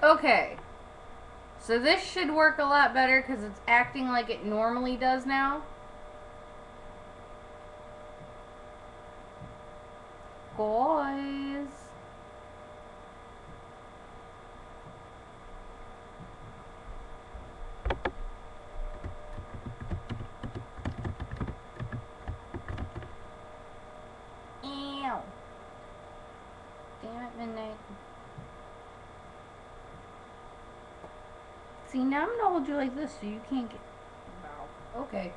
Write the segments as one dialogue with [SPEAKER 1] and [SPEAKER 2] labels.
[SPEAKER 1] Okay. So this should work a lot better because it's acting like it normally does now. Guys. Ew. Damn it, Midnight. See, now I'm gonna hold you like this so you can't get... Wow. Okay.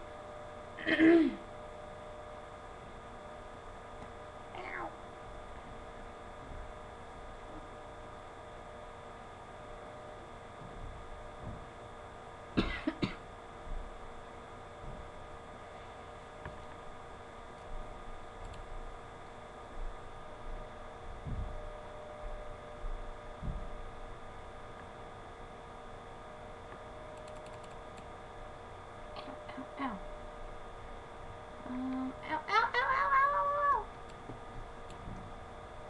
[SPEAKER 1] Ow. Ow, ow, ow, ow, ow, ow.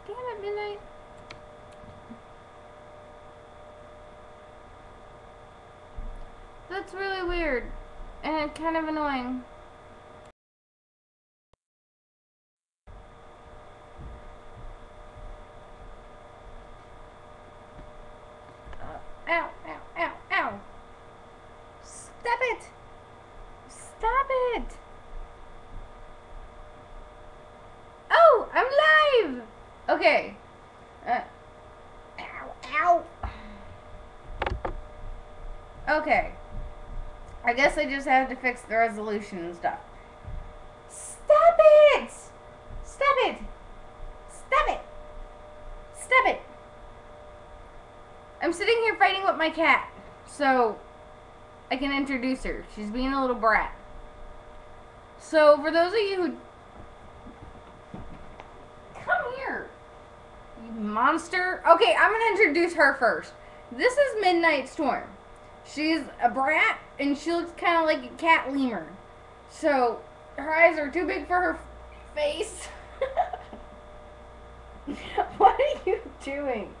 [SPEAKER 1] Damn it, Midnight. That's really weird. And kind of annoying. Ow, ow, ow, ow. Stop it. Stop it. Oh, I'm live. Okay. Ow, ow. Okay. I guess I just have to fix the resolution and stuff. Stop it! Stop it! Stop it! Stop it! I'm sitting here fighting with my cat, so I can introduce her. She's being a little brat. So, for those of you who... Come here, you monster. Okay, I'm going to introduce her first. This is Midnight Storm. She's a brat, and she looks kind of like a cat lemur. So, her eyes are too big for her face. What are you doing?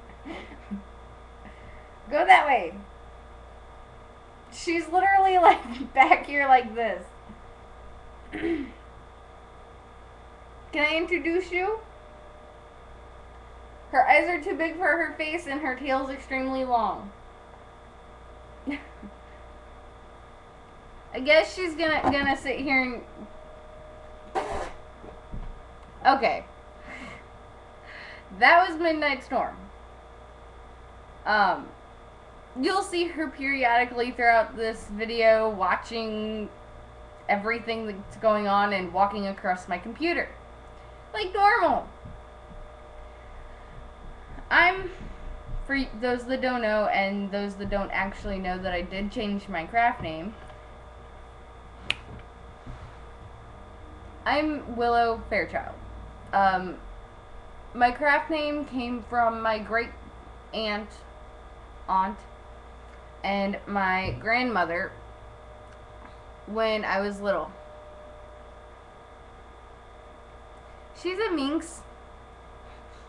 [SPEAKER 1] Go that way. She's literally like back here like this. Can I introduce you? Her eyes are too big for her face and her tail's extremely long. I guess she's gonna sit here and... Okay. That was Midnight Storm. You'll see her periodically throughout this video watching everything that's going on and walking across my computer. Like normal. For those that don't know and those that don't actually know that I did change my craft name, I'm Willow Fairchild. My craft name came from my great aunt, and my grandmother when I was little. She's a minx,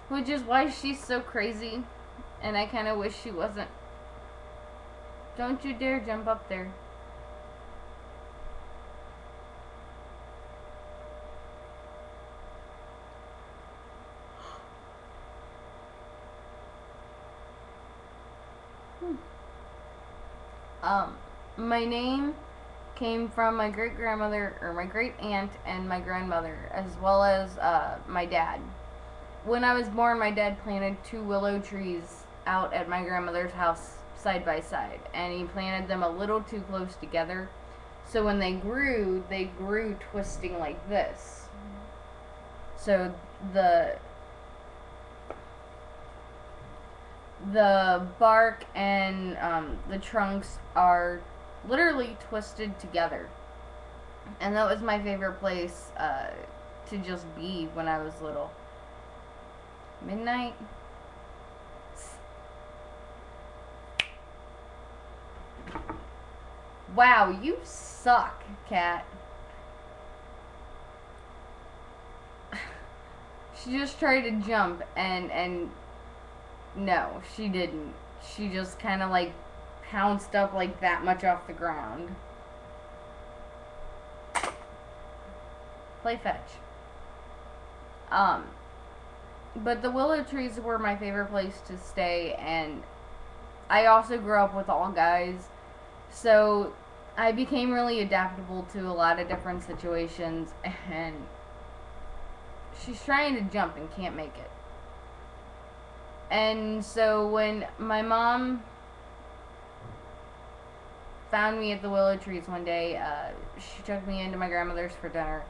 [SPEAKER 1] which is why she's so crazy, and I kind of wish she wasn't. Don't you dare jump up there. My name came from my great grandmother, or my great aunt, and my grandmother, as well as my dad. When I was born, my dad planted 2 willow trees out at my grandmother's house side by side, and he planted them a little too close together. So when they grew twisting like this. So the bark and the trunks are literally twisted together. And that was my favorite place to just be when I was little. Midnight. Wow, you suck, cat. She just tried to jump and no, she didn't. she just kind of like pounced up like that much off the ground. Play fetch. But the willow trees were my favorite place to stay, and I also grew up with all guys, so I became really adaptable to a lot of different situations, and she's trying to jump and can't make it. And so when my mom found me at the willow trees one day, she took me into my grandmother's for dinner.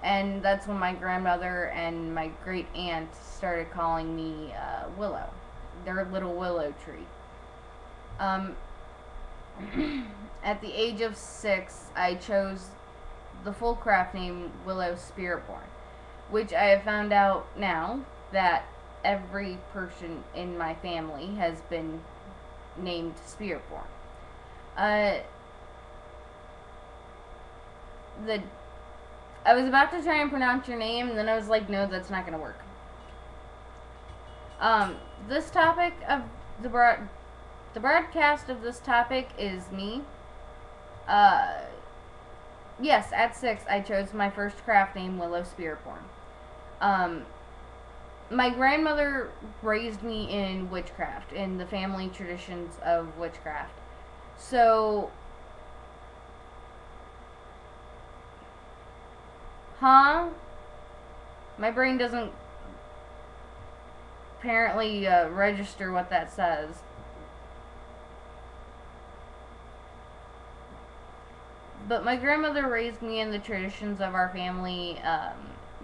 [SPEAKER 1] And that's when my grandmother and my great aunt started calling me Willow, their little willow tree. At the age of 6, I chose the full craft name Willow Spiritborn, which I have found out now that every person in my family has been named Spiritborn. I was about to try and pronounce your name, and then I was like, no, that's not going to work. This topic of the broadcast of this topic is me. Yes, at 6, I chose my first craft name, Willow Spiritborn. My grandmother raised me in witchcraft, in the family traditions of witchcraft. So, my brain doesn't apparently register what that says. But my grandmother raised me in the traditions of our family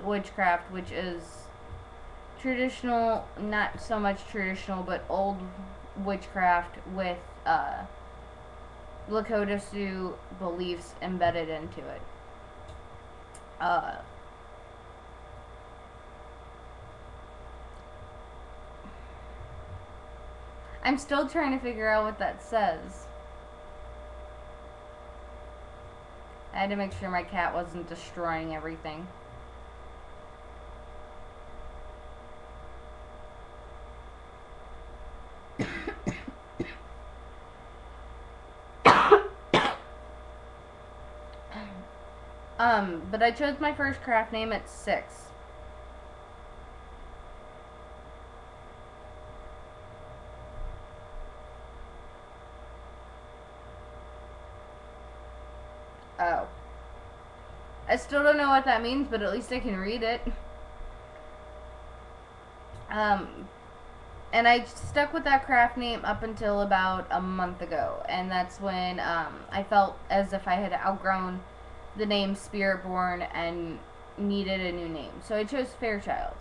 [SPEAKER 1] witchcraft, which is traditional, not so much traditional, but old witchcraft with Lakota Sioux beliefs embedded into it. I'm still trying to figure out what that says. I had to make sure my cat wasn't destroying everything. But I chose my first craft name at 6. Oh. I still don't know what that means, but at least I can read it. And I stuck with that craft name up until about a month ago, and that's when I felt as if I had outgrown the name Spiritborn and needed a new name. So I chose Fairchild.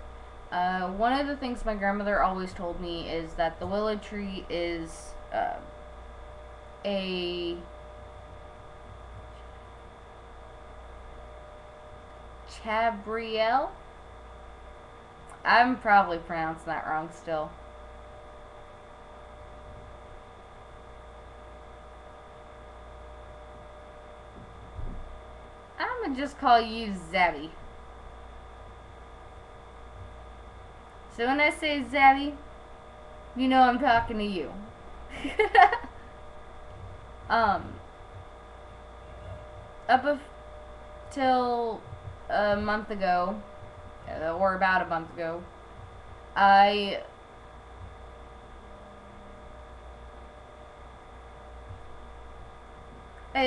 [SPEAKER 1] One of the things my grandmother always told me is that the willow tree is a Chabriel. I'm probably pronouncing that wrong still. I'm gonna just call you Zabby. So when I say Zabby, you know I'm talking to you. Up till a month ago, or about a month ago, I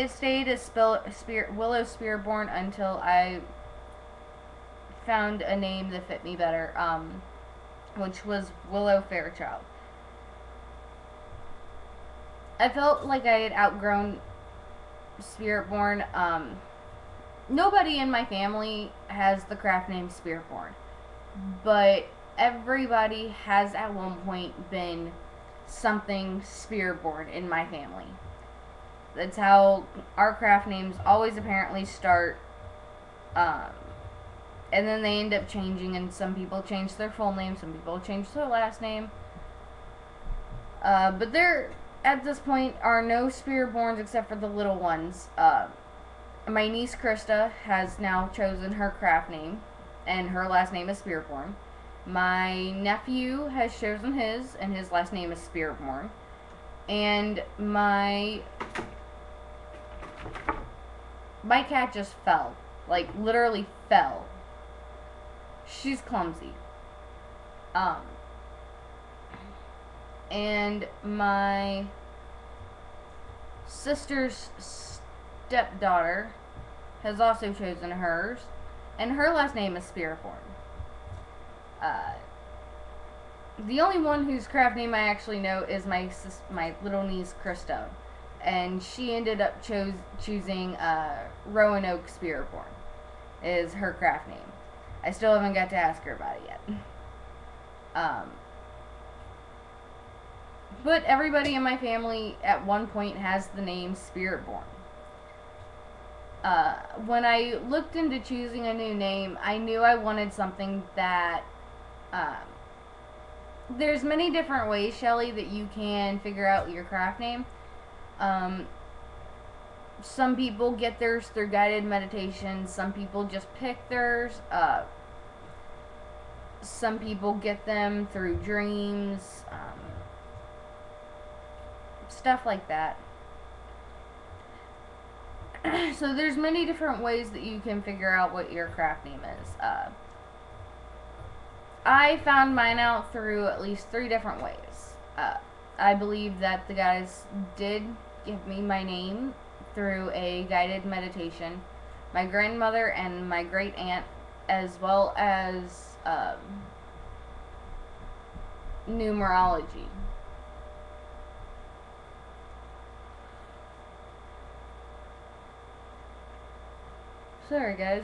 [SPEAKER 1] stayed as Willow Spiritborn until I found a name that fit me better, which was Willow Fairchild. I felt like I had outgrown Spiritborn. Nobody in my family has the craft name Spiritborn, but everybody has at one point been something Spiritborn in my family. That's how our craft names always apparently start, and then they end up changing, and some people change their full name, some people change their last name. But there, at this point, are no Spiritborns except for the little ones. My niece Krista has now chosen her craft name, and her last name is Spiritborn. My nephew has chosen his, and his last name is Spiritborn. and my cat just fell. Like, literally fell. She's clumsy. And my sister's stepdaughter has also chosen hers, and her last name is Spearform. The only one whose craft name I actually know is my little niece Krista, and she ended up choosing Roanoke Spearform is her craft name. I still haven't got to ask her about it yet. But everybody in my family at one point has the name Spiritborn. When I looked into choosing a new name, I knew I wanted something that there's many different ways, Shelly, that you can figure out your craft name. Some people get theirs through guided meditation. Some people just pick theirs. Some people get them through dreams. Stuff like that. So there's many different ways that you can figure out what your craft name is. I found mine out through at least 3 different ways. I believe that the guys did give me my name through a guided meditation. My grandmother and my great aunt, as well as numerology. Sorry, guys.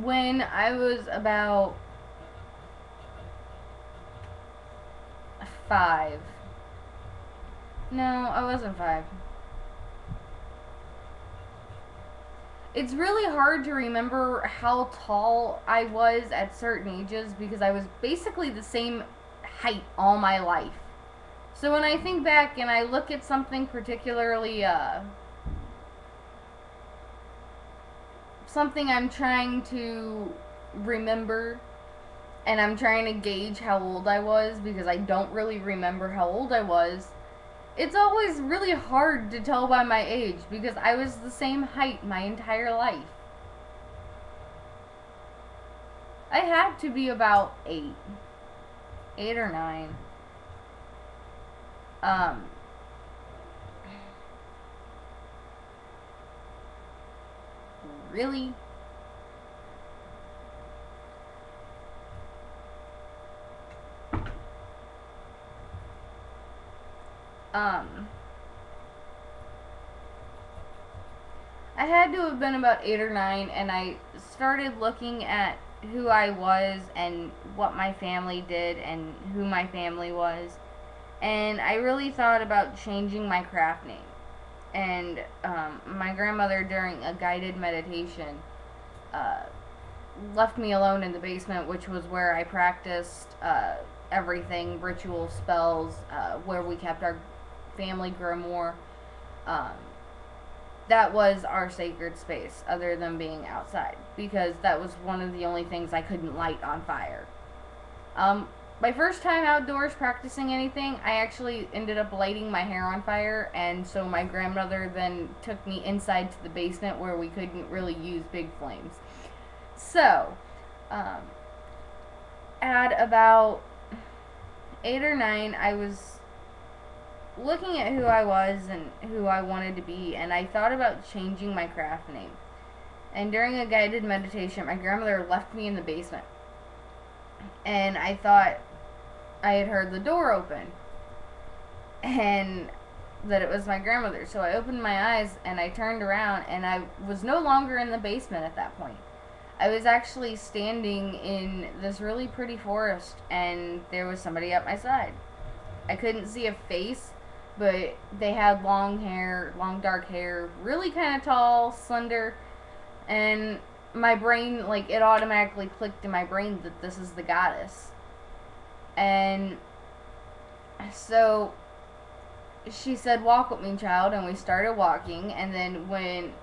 [SPEAKER 1] When I was about 5. No, I wasn't 5. It's really hard to remember how tall I was at certain ages because I was basically the same height all my life. So when I think back and I look at something particularly, something I'm trying to remember, and I'm trying to gauge how old I was because I don't really remember how old I was, it's always really hard to tell by my age because I was the same height my entire life. I had to be about 8 or 9. Really? I had to have been about 8 or 9, and I started looking at who I was and what my family did and who my family was. And I really thought about changing my craft name. And my grandmother, during a guided meditation, left me alone in the basement, which was where I practiced everything, ritual spells, where we kept our family grimoire. That was our sacred space, other than being outside, because that was one of the only things I couldn't light on fire. My first time outdoors practicing anything, I actually ended up lighting my hair on fire, and so my grandmother then took me inside to the basement where we couldn't really use big flames. So, at about 8 or 9, I was looking at who I was and who I wanted to be, and I thought about changing my craft name. And during a guided meditation, my grandmother left me in the basement. And I thought I had heard the door open and that it was my grandmother. So I opened my eyes and I turned around, and I was no longer in the basement at that point. I was actually standing in this really pretty forest, and there was somebody at my side. I couldn't see a face, but they had long hair, long dark hair, really kind of tall, slender, and my brain, like, it automatically clicked in my brain that this is the goddess. And so she said, "Walk with me, child," and we started walking, and then when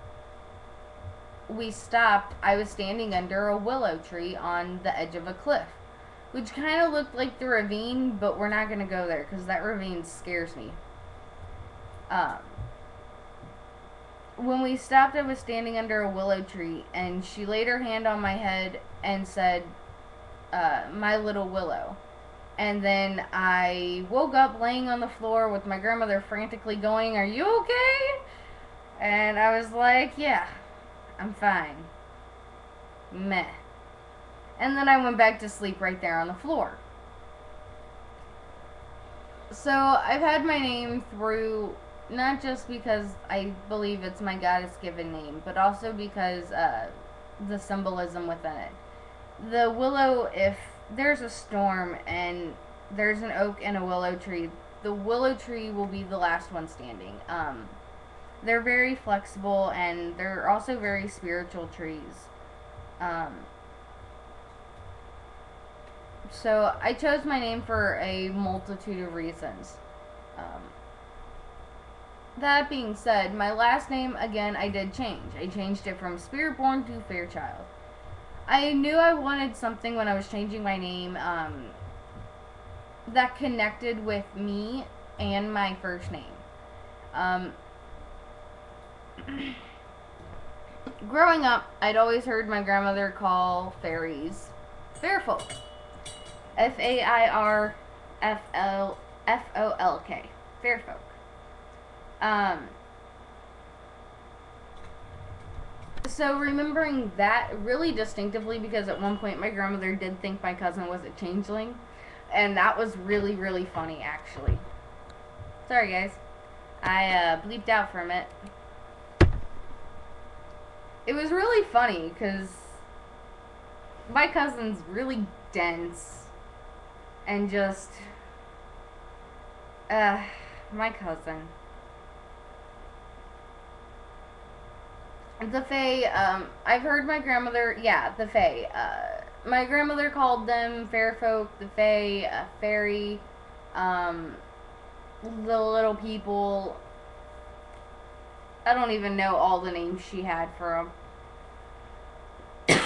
[SPEAKER 1] we stopped, I was standing under a willow tree on the edge of a cliff. which kind of looked like the ravine, but we're not going to go there because that ravine scares me. When we stopped, I was standing under a willow tree, and she laid her hand on my head and said, my little Willow. And then I woke up laying on the floor with my grandmother frantically going, "Are you okay?" And I was like, "Yeah, I'm fine." Meh. And then I went back to sleep right there on the floor. So I've had my name through, not just because I believe it's my goddess given name, but also because the symbolism within it. The willow, if there's a storm and there's an oak and a willow tree, the willow tree will be the last one standing. They're very flexible, and they're also very spiritual trees. So I chose my name for a multitude of reasons. That being said, my last name, again, I did change. I changed it from Spiritborn to Fairchild. I knew I wanted something when I was changing my name that connected with me and my first name. Growing up, I'd always heard my grandmother call fairies fairfolk. Fairfolk. Fairfolk. So remembering that really distinctively, because at one point my grandmother did think my cousin was a changeling, and that was really, really funny, actually. Sorry, guys. I bleeped out for a minute. It was really funny, because my cousin's really dense, and just, my cousin. The Fae, I've heard my grandmother, the Fae. My grandmother called them fair folk, the Fae, fairy, the little people. I don't even know all the names she had for them.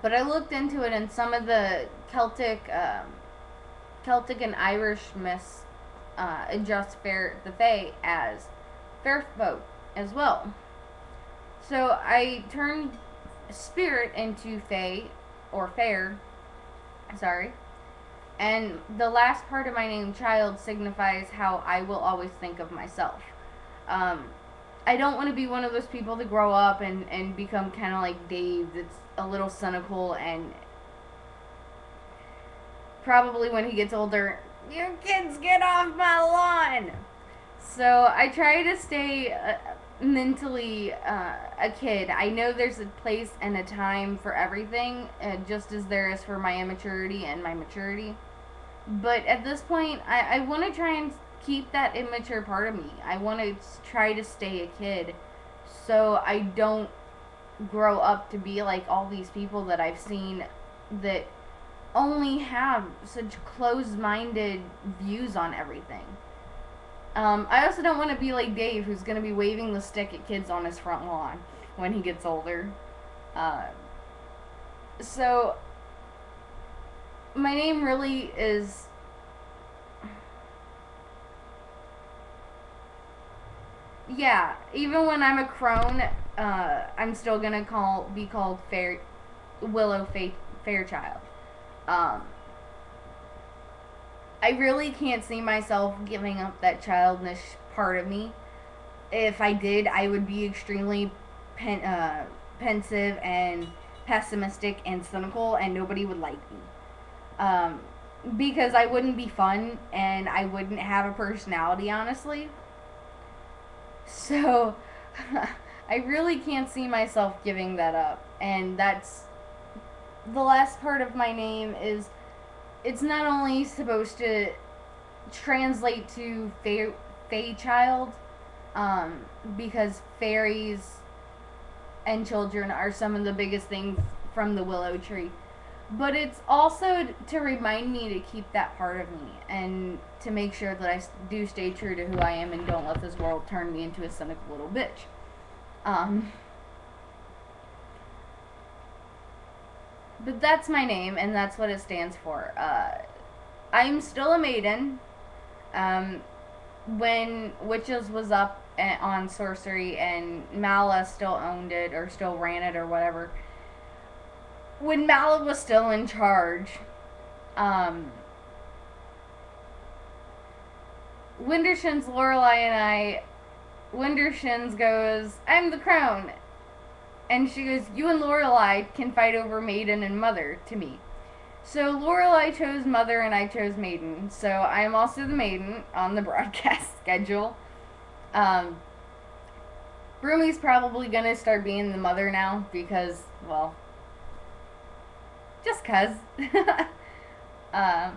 [SPEAKER 1] But I looked into it, and some of the Celtic and Irish myths adjust the Fae as fair folk as well. So I turned spirit into Fae, or fair, sorry. And the last part of my name, Child, signifies how I will always think of myself. I don't want to be one of those people that grow up and become kind of like Dave, that's a little cynical, and probably when he gets older, "You kids, get off my lawn!" So I try to stay mentally a kid. I know there's a place and a time for everything, just as there is for my immaturity and my maturity. But at this point, I want to try and keep that immature part of me. I want to try to stay a kid, so I don't grow up to be like all these people that I've seen that only have such closed-minded views on everything. I also don't want to be like Dave, who's going to be waving the stick at kids on his front lawn when he gets older. So, my name really is... Yeah, even when I'm a crone, I'm still going to be called Willow Fairchild. I really can't see myself giving up that childish part of me. If I did, I would be extremely pensive and pessimistic and cynical, and nobody would like me. Because I wouldn't be fun, and I wouldn't have a personality, honestly. So, I really can't see myself giving that up. And that's the last part of my name is... It's not only supposed to translate to Fae child, because fairies and children are some of the biggest things from the willow tree, but it's also to remind me to keep that part of me, and to make sure that I do stay true to who I am and don't let this world turn me into a cynical little bitch. But that's my name, and that's what it stands for. I'm still a maiden. Um, when Witches was up on sorcery and Mala still owned it or still ran it or whatever, when Mala was still in charge, um, Wintershins, Lorelai, and I, Wintershins goes, I'm the crone. And she goes, you and Lorelai can fight over Maiden and Mother to me. So Lorelai chose Mother and I chose Maiden. So I am also the Maiden on the broadcast schedule. Broomy's probably gonna start being the Mother now because, well, just cuz. um,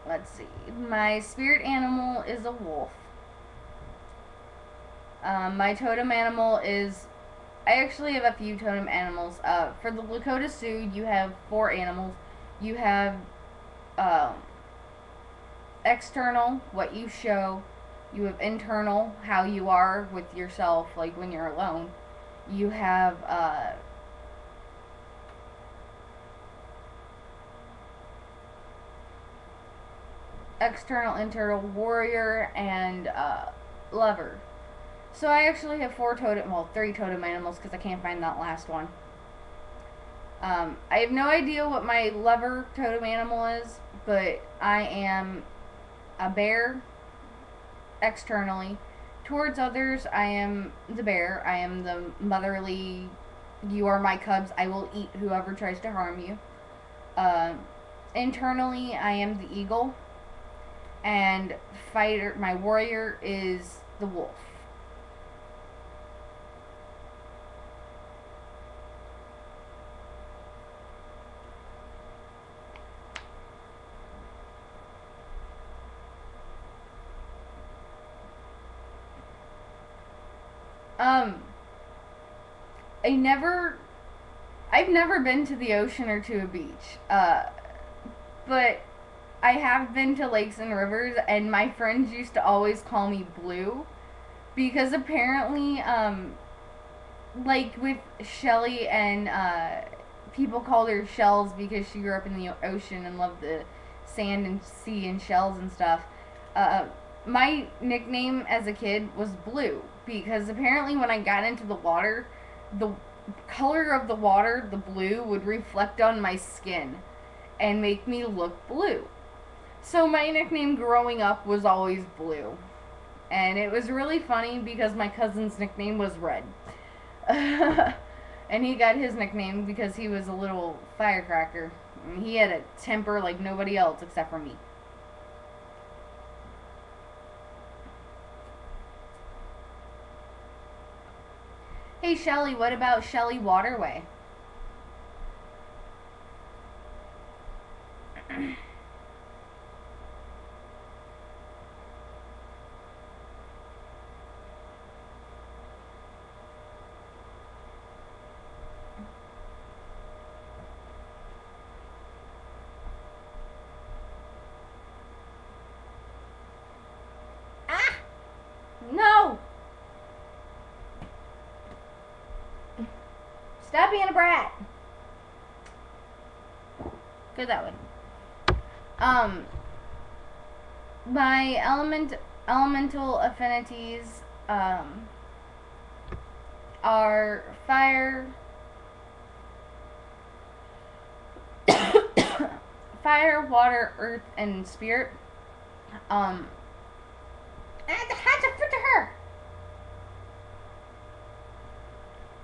[SPEAKER 1] let's see. My spirit animal is a wolf. My totem animal is. I actually have a few totem animals. For the Lakota Sioux, you have 4 animals. You have external, what you show. You have internal, how you are with yourself, like when you're alone. You have external, internal, warrior, and lover. So I actually have 3 totem animals because I can't find that last one. I have no idea what my lover totem animal is, but I am a bear externally. Towards others, I am the bear. I am the motherly, you are my cubs, I will eat whoever tries to harm you. Internally, I am the eagle. And fighter, my warrior is the wolf. I've never been to the ocean or to a beach. But I have been to lakes and rivers, and my friends used to always call me Blue because apparently, like with Shelly and people called her Shells because she grew up in the ocean and loved the sand and sea and shells and stuff. My nickname as a kid was Blue because apparently when I got into the water, the color of the water, the blue, would reflect on my skin and make me look blue. So my nickname growing up was always Blue. And it was really funny because my cousin's nickname was Red. And he got his nickname because he was a little firecracker. And he had a temper like nobody else except for me. Hey Shelly, what about Shelly Waterway? Ah! No! Stop being a brat. Go that way. My elemental affinities are fire, fire, water, earth, and spirit. And how'd you put to her?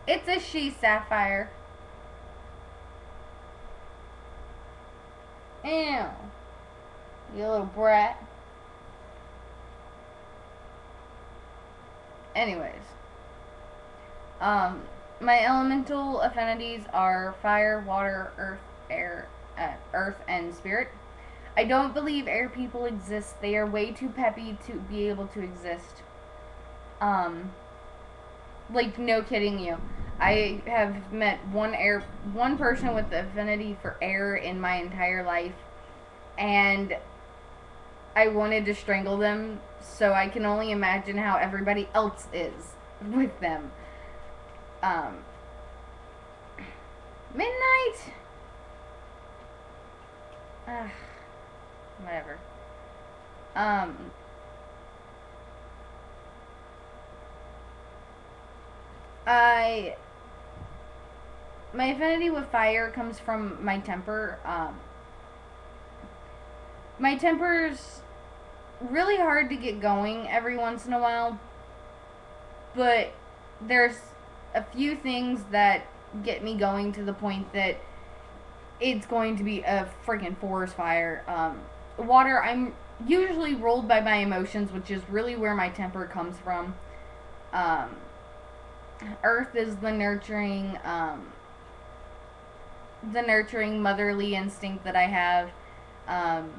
[SPEAKER 1] It's a she, Sapphyre. Ew. You little brat. Anyways. My elemental affinities are fire, water, earth, air, earth, and spirit. I don't believe air people exist. They are way too peppy to be able to exist. Like, no kidding you. I have met one person with the affinity for air in my entire life, and I wanted to strangle them, so I can only imagine how everybody else is with them. Midnight? Whatever. I my affinity with fire comes from my temper. My temper's really hard to get going every once in a while, but there's a few things that get me going to the point that it's going to be a freaking forest fire. Water, I'm usually ruled by my emotions, which is really where my temper comes from. Um, Earth is the nurturing motherly instinct that I have. Um,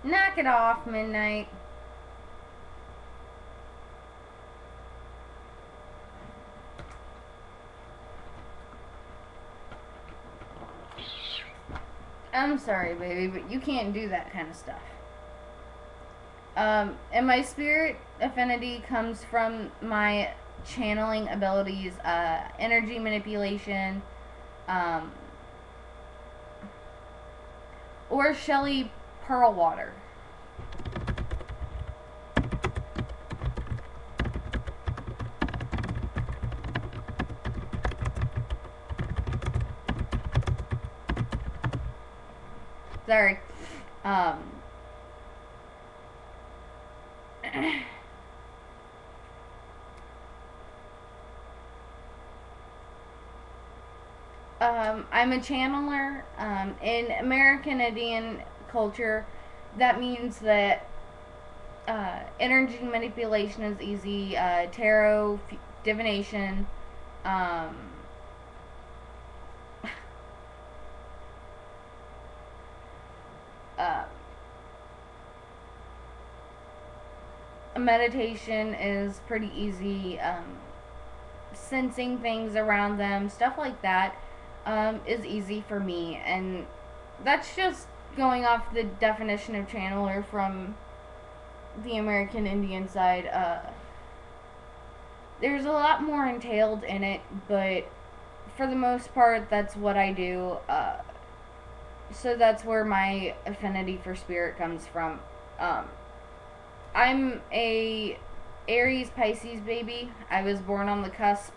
[SPEAKER 1] Knock it off, Midnight. I'm sorry, baby, but you can't do that kind of stuff. And my spirit affinity comes from my channeling abilities, energy manipulation, um, or Shelly Pearlwater. Sorry. I'm a channeler. In American Indian culture, that means that energy manipulation is easy. Tarot, divination, um, uh, meditation is pretty easy. Sensing things around them, stuff like that, is easy for me. And that's just going off the definition of channeler from the American Indian side. There's a lot more entailed in it, but for the most part, that's what I do. So that's where my affinity for spirit comes from. I'm a Aries Pisces baby. I was born on the cusp.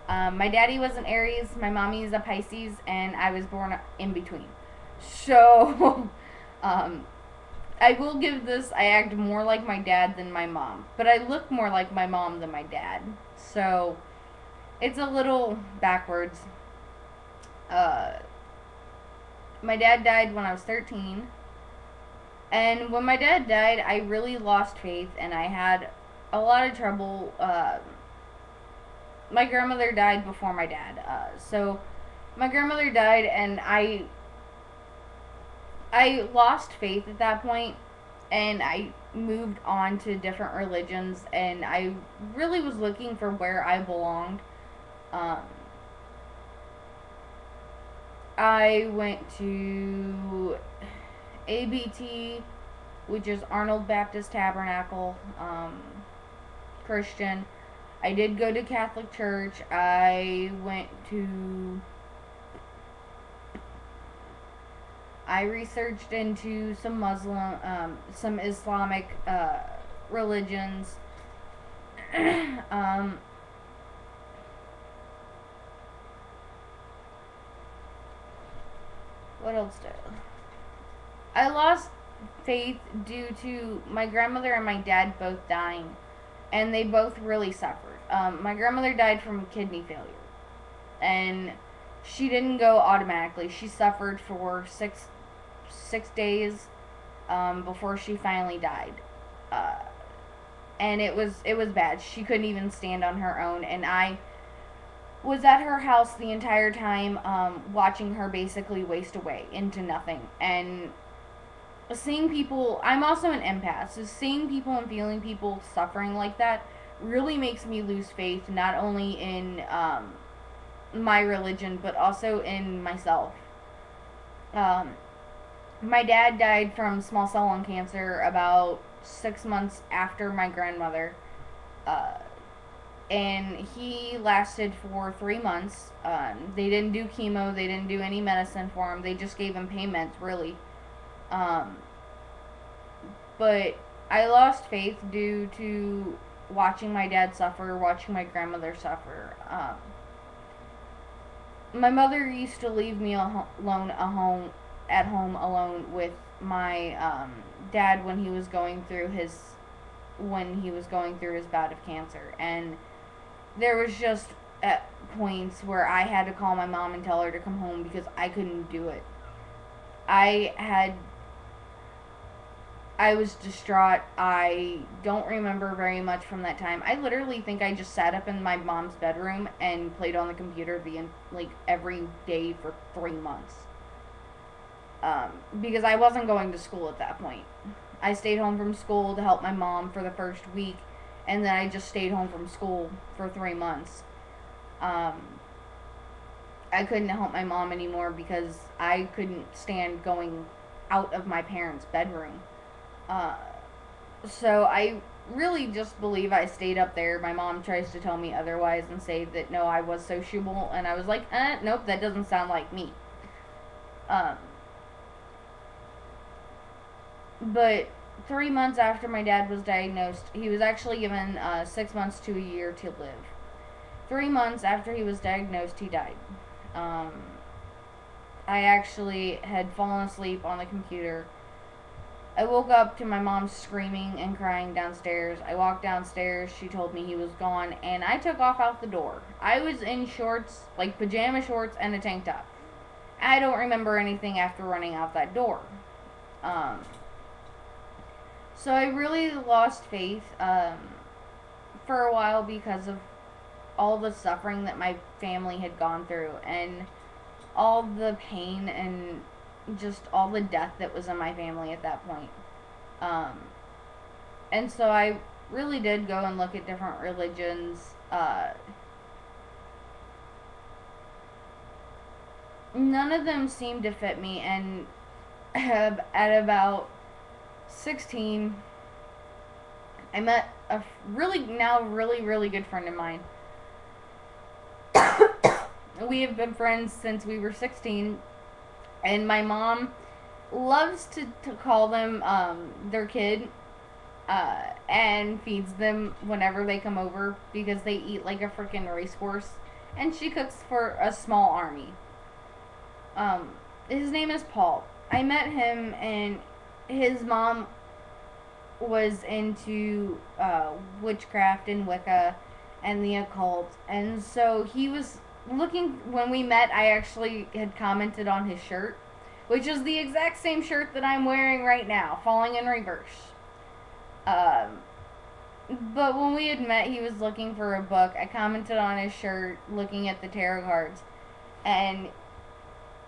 [SPEAKER 1] My daddy was an Aries, my mommy is a Pisces, and I was born in between. So, I will give this, I act more like my dad than my mom. But I look more like my mom than my dad. So, it's a little backwards. My dad died when I was 13. And when my dad died, I really lost faith and I had a lot of trouble. My grandmother died before my dad. So my grandmother died and I lost faith at that point and I moved on to different religions and I really was looking for where I belonged. Um, I went to ABT, which is Arnold Baptist Tabernacle, Christian. I did go to Catholic Church. I researched into some some Islamic religions. What else did I lost faith due to my grandmother and my dad both dying, and they both really suffered. My grandmother died from kidney failure, and she didn't go automatically. She suffered for six days before she finally died, and it was bad. She couldn't even stand on her own, and I was at her house the entire time, watching her basically waste away into nothing. And seeing people, I'm also an empath, so seeing people and feeling people suffering like that really makes me lose faith, not only in my religion, but also in myself. My dad died from small cell lung cancer about 6 months after my grandmother. Uh, and he lasted for 3 months. They didn't do chemo, they didn't do any medicine for him, they just gave him pain meds, really. Um, but I lost faith due to watching my dad suffer, watching my grandmother suffer. My mother used to leave me alone at home alone with my dad when he was going through his bout of cancer, and there was just at points where I had to call my mom and tell her to come home because I couldn't do it. I had I was distraught. I don't remember very much from that time. I literally think I just sat up in my mom's bedroom and played on the computer every day for 3 months. Because I wasn't going to school at that point. I stayed home from school to help my mom for the first week, and then I just stayed home from school for 3 months. I couldn't help my mom anymore because I couldn't stand going out of my parents' bedroom. Uh, so I really just believe I stayed up there. My mom tries to tell me otherwise and say that no, I was sociable, and I was like, nope, that doesn't sound like me. Um, but 3 months after my dad was diagnosed, he was actually given 6 months to a year to live. 3 months after he was diagnosed, he died. Um, I actually had fallen asleep on the computer. I woke up to my mom screaming and crying downstairs. I walked downstairs. She told me he was gone, and I took off out the door. I was in shorts, like pajama shorts and a tank top. I don't remember anything after running out that door. Um, so I really lost faith for a while because of all the suffering that my family had gone through and all the pain and just all the death that was in my family at that point. Um, and so I really did go and look at different religions. None of them seemed to fit me, and at about 16, I met a really good friend of mine. We have been friends since we were 16, and my mom loves to call them their kid and feeds them whenever they come over because they eat like a freaking racehorse, and she cooks for a small army. His name is Paul. I met him, and his mom was into witchcraft and Wicca and the occult, and so he was looking. When we met, I actually had commented on his shirt, which is the exact same shirt that I'm wearing right now, falling in reverse. But when we had met, he was looking for a book. I commented on his shirt, looking at the tarot cards, and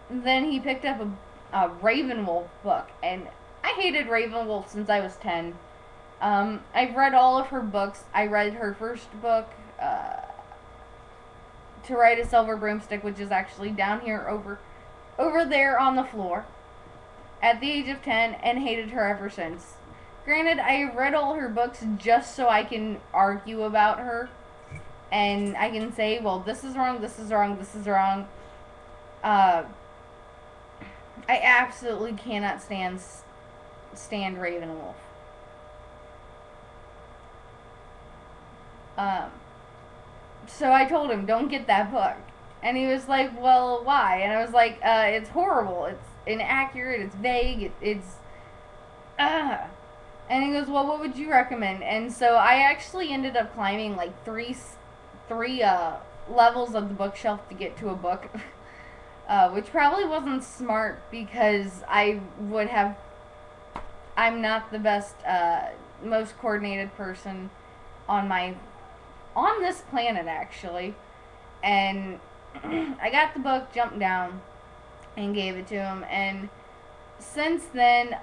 [SPEAKER 1] then he picked up a Ravenwolf book, and I hated Ravenwolf since I was 10. I've read all of her books. I read her first book, To Ride a Silver Broomstick, which is actually down here over there on the floor, at the age of 10, and hated her ever since. Granted, I read all her books just so I can argue about her, and I can say, well, this is wrong, this is wrong, this is wrong. I absolutely cannot stand Ravenwolf. So I told him, don't get that book. And he was like, well, why? And I was like, it's horrible. It's inaccurate. It's vague. And he goes, well, what would you recommend? And so I actually ended up climbing like three levels of the bookshelf to get to a book. Which probably wasn't smart because I'm not the best, most coordinated person on this planet, actually. And I got the book, jumped down, and gave it to him. And since then,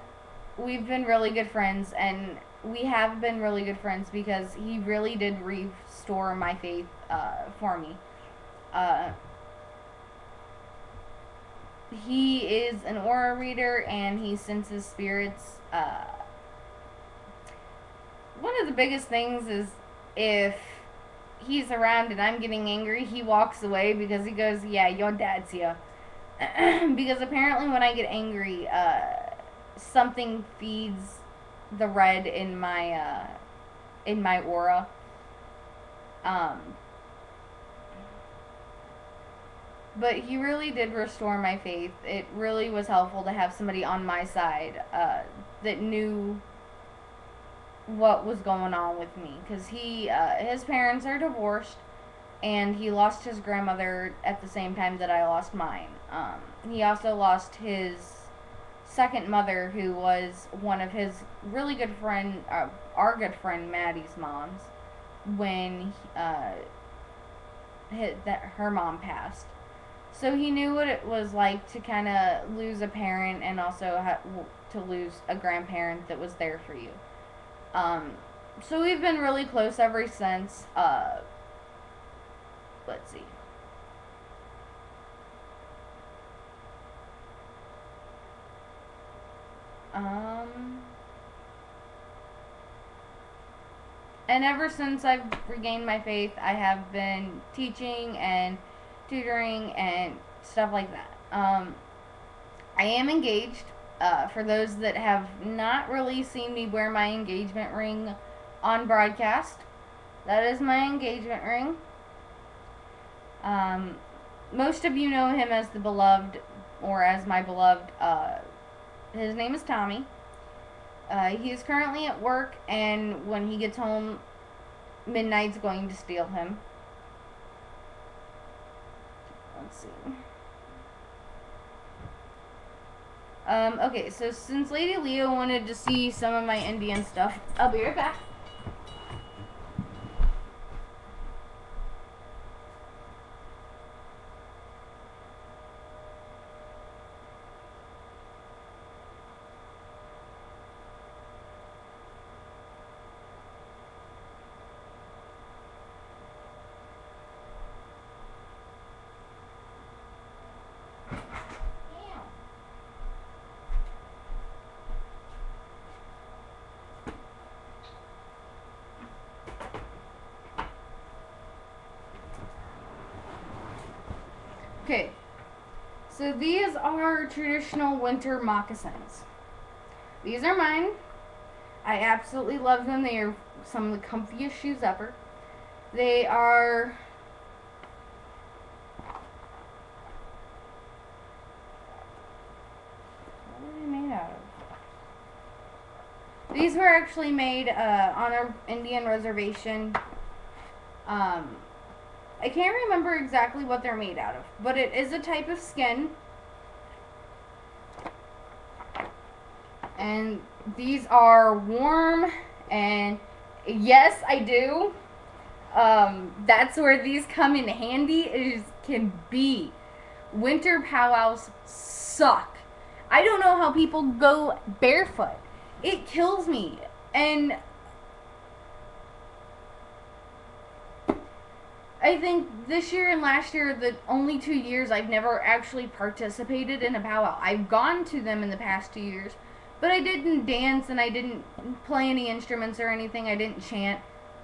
[SPEAKER 1] we've been really good friends, and we have been really good friends because he really did restore my faith for me. He is an aura reader, and he senses spirits. One of the biggest things is if he's around and I'm getting angry, he walks away because he goes, "Yeah, your dad's here." Because apparently when I get angry, something feeds the red in my aura. Um, but he really did restore my faith. It really was helpful to have somebody on my side that knew what was going on with me, because his parents are divorced, and he lost his grandmother at the same time that I lost mine. He also lost his second mother, who was one of his really good friend, our good friend Maddie's moms, when that her mom passed. So he knew what it was like to kind of lose a parent, and also to lose a grandparent that was there for you. So we've been really close ever since. Let's see. And ever since I've regained my faith, I have been teaching and tutoring and stuff like that. I am engaged. For those that have not really seen me wear my engagement ring on broadcast, that is my engagement ring. Most of you know him as the beloved, or as my beloved. His name is Tommy. He is currently at work, and when he gets home, Midnight's going to steal him. Let's see. Okay, so since Lady Leo wanted to see some of my Indian stuff, I'll be right back. Okay, so these are traditional winter moccasins. These are mine. I absolutely love them. They are some of the comfiest shoes ever. They are... What are they made out of? These were actually made on an Indian reservation. I can't remember exactly what they're made out of, but it is a type of skin. And these are warm, and yes, I do. That's where these come in handy, as can be. Winter powwows suck. I don't know how people go barefoot. It kills me. And I think this year and last year, the only 2 years I've never actually participated in a powwow. I've gone to them in the past 2 years, but I didn't dance, and I didn't play any instruments or anything. I didn't chant.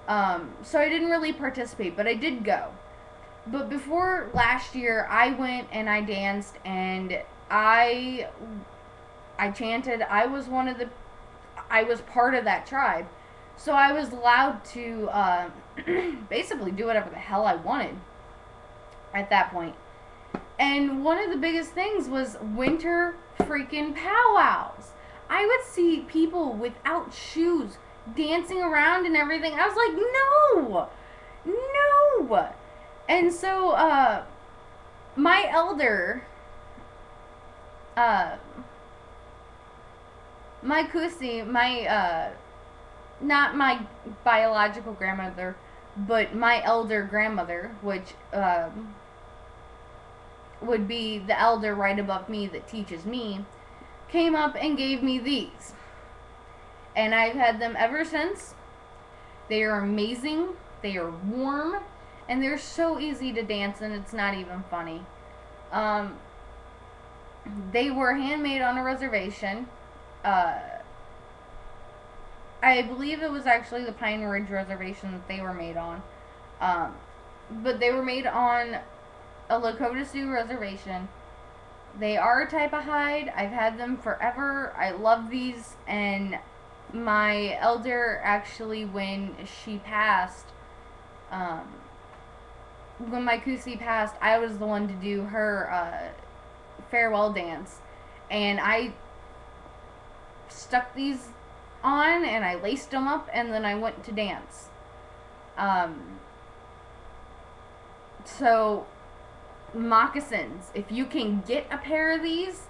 [SPEAKER 1] So I didn't really participate, but I did go. But before last year, I went and I danced, and I chanted. I was part of that tribe. So I was allowed to basically do whatever the hell I wanted at that point. And one of the biggest things was winter freaking powwows. I would see people without shoes dancing around and everything. I was like, no. And so my elder, my kusi, not my biological grandmother, but my elder grandmother, which would be the elder right above me that teaches me, came up and gave me these. And I've had them ever since. They are amazing. They are warm. And they're so easy to dance, and it's not even funny. They were handmade on a reservation. I believe it was actually the Pine Ridge Reservation that they were made on. But they were made on a Lakota Sioux reservation. They are a type of hide. I've had them forever. I love these, and my elder actually, when she passed, when my Kusi passed, I was the one to do her farewell dance, and I stuck these on and I laced them up, and then I went to dance. So moccasins, if you can get a pair of these,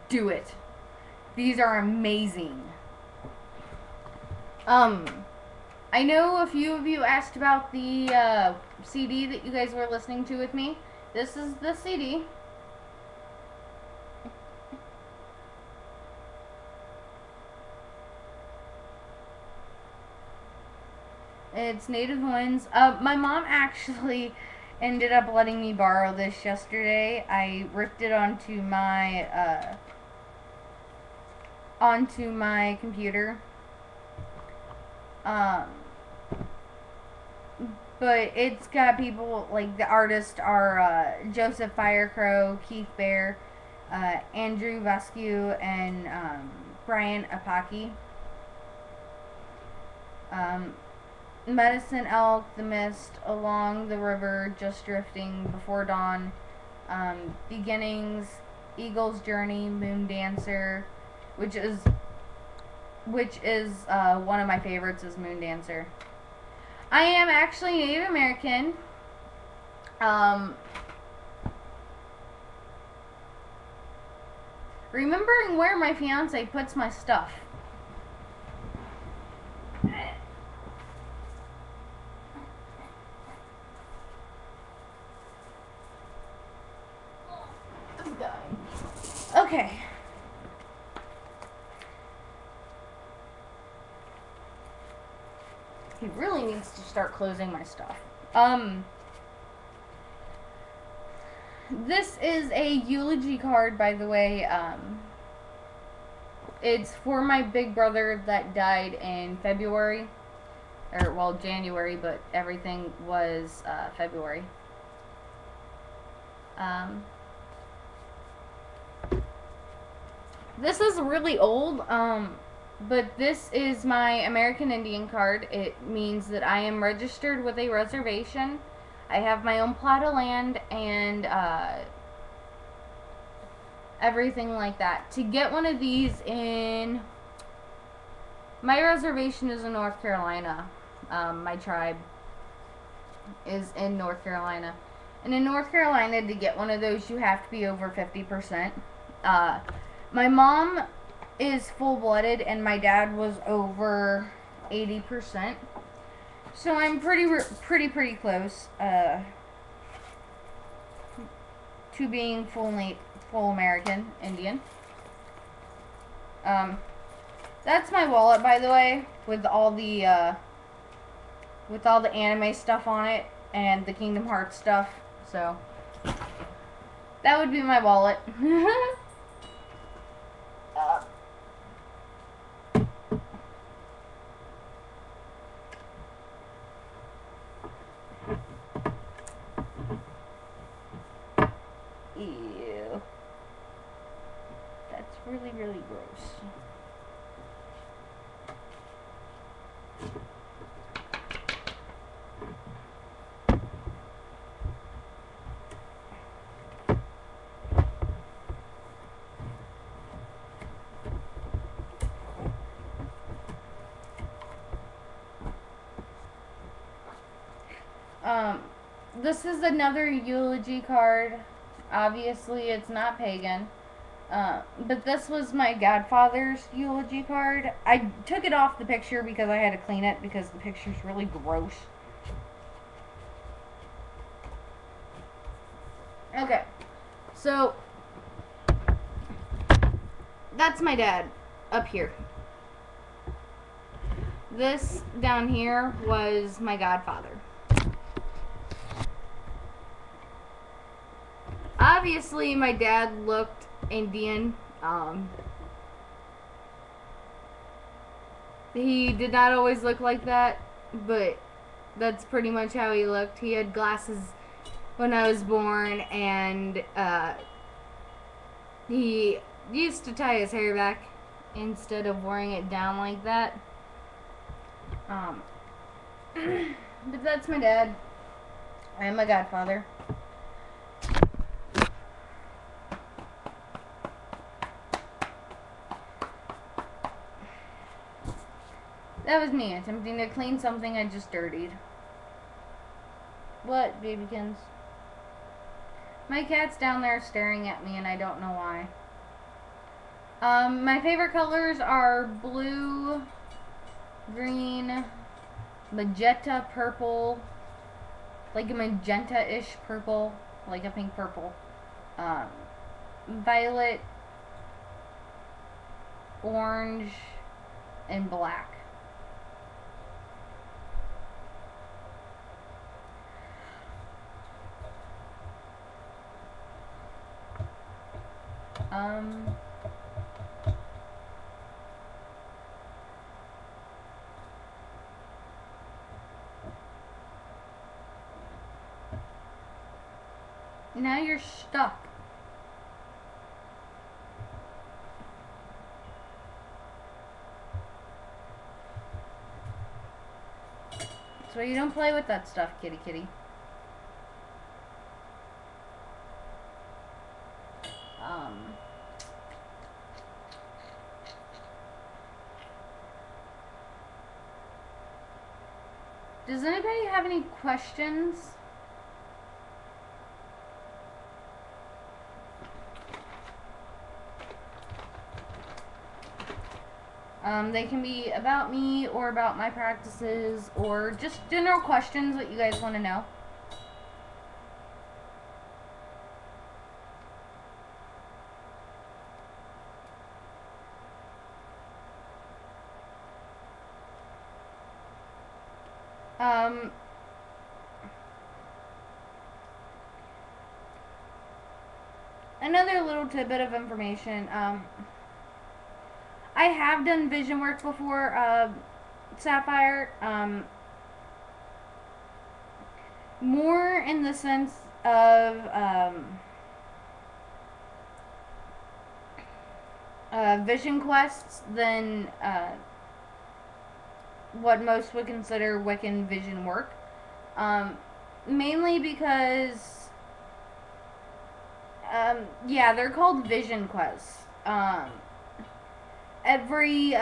[SPEAKER 1] do it. These are amazing. I know a few of you asked about the CD that you guys were listening to with me. This is the CD. It's Native Winds. My mom actually ended up letting me borrow this yesterday. I ripped it onto my computer. But it's got people, like, the artists are Joseph Firecrow, Keith Bear, Andrew Vasquez, and Brian Apaki. Medicine Elk, The Mist, Along the River, Just Drifting, Before Dawn, Beginnings, Eagle's Journey, Moon Dancer, which is one of my favorites, is Moon Dancer. I am actually Native American. Remembering where my fiance puts my stuff. Okay. He really needs to start closing my stuff. This is a eulogy card, by the way. It's for my big brother that died in February. Or, well, January, but everything was February. This is really old, but this is my American Indian card. It means that I am registered with a reservation. I have my own plot of land and everything like that. To get one of these in... My reservation is in North Carolina. My tribe is in North Carolina. And in North Carolina, to get one of those, you have to be over 50%. My mom is full-blooded, and my dad was over 80%. So I'm pretty close to being full American Indian. That's my wallet, by the way, with all the anime stuff on it and the Kingdom Hearts stuff. So that would be my wallet. Ew. That's really, really gross. This is another eulogy card. Obviously, it's not pagan. But this was my godfather's eulogy card. I took it off the picture because I had to clean it because the picture's really gross. Okay. So, that's my dad up here. This down here was my godfather. Obviously, my dad looked Indian. He did not always look like that, but That's pretty much how he looked. He had glasses when I was born, and he used to tie his hair back instead of wearing it down like that. But that's my dad. I am my godfather. That was me attempting to clean something I just dirtied. What, babykins? My cat's down there staring at me and I don't know why. My favorite colors are blue, green, magenta purple, like a magenta-ish purple, like a pink purple, violet, orange, and black. Now you're stuck. So you don't play with that stuff, kitty kitty. Does anybody have any questions? They can be about me or about my practices or just general questions that you guys want to know. Another little tidbit of information. I have done vision work before, Sapphyre. More in the sense of vision quests than what most would consider Wiccan vision work. Mainly because, yeah, they're called vision quests. Every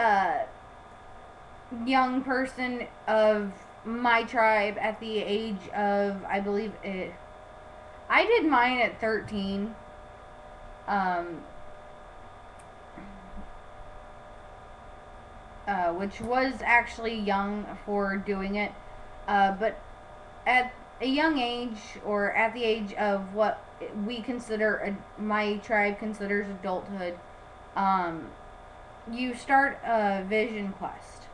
[SPEAKER 1] young person of my tribe at the age of, I believe I did mine at 13. Which was actually young for doing it. But at a young age, or at the age of what we consider, my tribe considers adulthood, you start a vision quest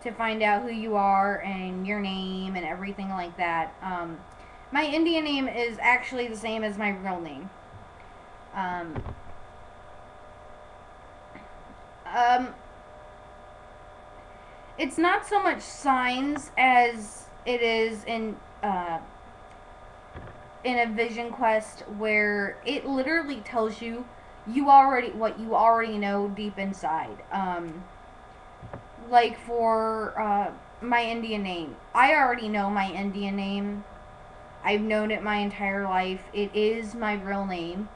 [SPEAKER 1] to find out who you are and your name and everything like that. My Indian name is actually the same as my real name. It's not so much signs as it is in a vision quest where it literally tells you what you already know deep inside. Like for my Indian name, I already know my Indian name. I've known it my entire life. It is my real name.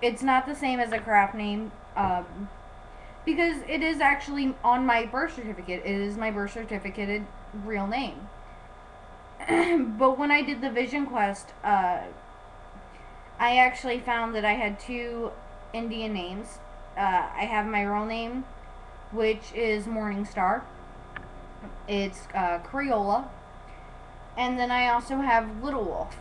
[SPEAKER 1] It's not the same as a craft name, because it is actually on my birth certificate. It is my birth certificated real name. But when I did the vision quest, I actually found that I had two Indian names. I have my real name, which is Morningstar. It's Crayola. And then I also have Little Wolf.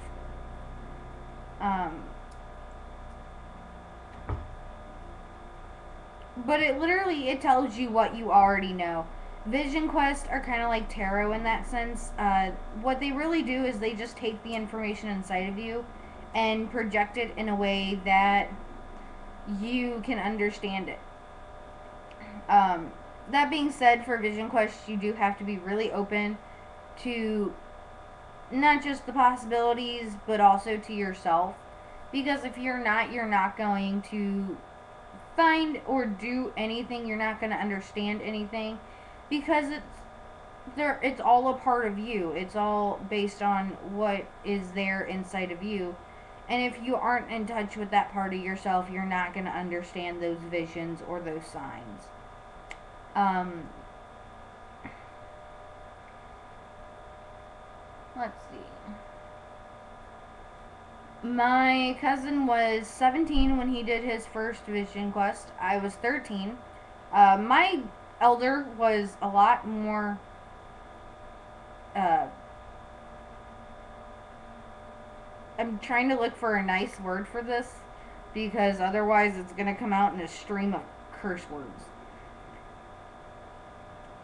[SPEAKER 1] But it tells you what you already know. Vision quests are kind of like tarot in that sense. What they really do is they just take the information inside of you and project it in a way that you can understand it. That being said, for Vision Quest, you do have to be really open to not just the possibilities, but also to yourself. Because if you're not going to find or do anything. You're not going to understand anything, because it's all a part of you. It's all based on what is there inside of you. And if you aren't in touch with that part of yourself, you're not going to understand those visions or those signs. Let's see. My cousin was 17 when he did his first Vision Quest. I was 13. My elder was a lot more I'm trying to look for a nice word for this, because otherwise it's going to come out in a stream of curse words.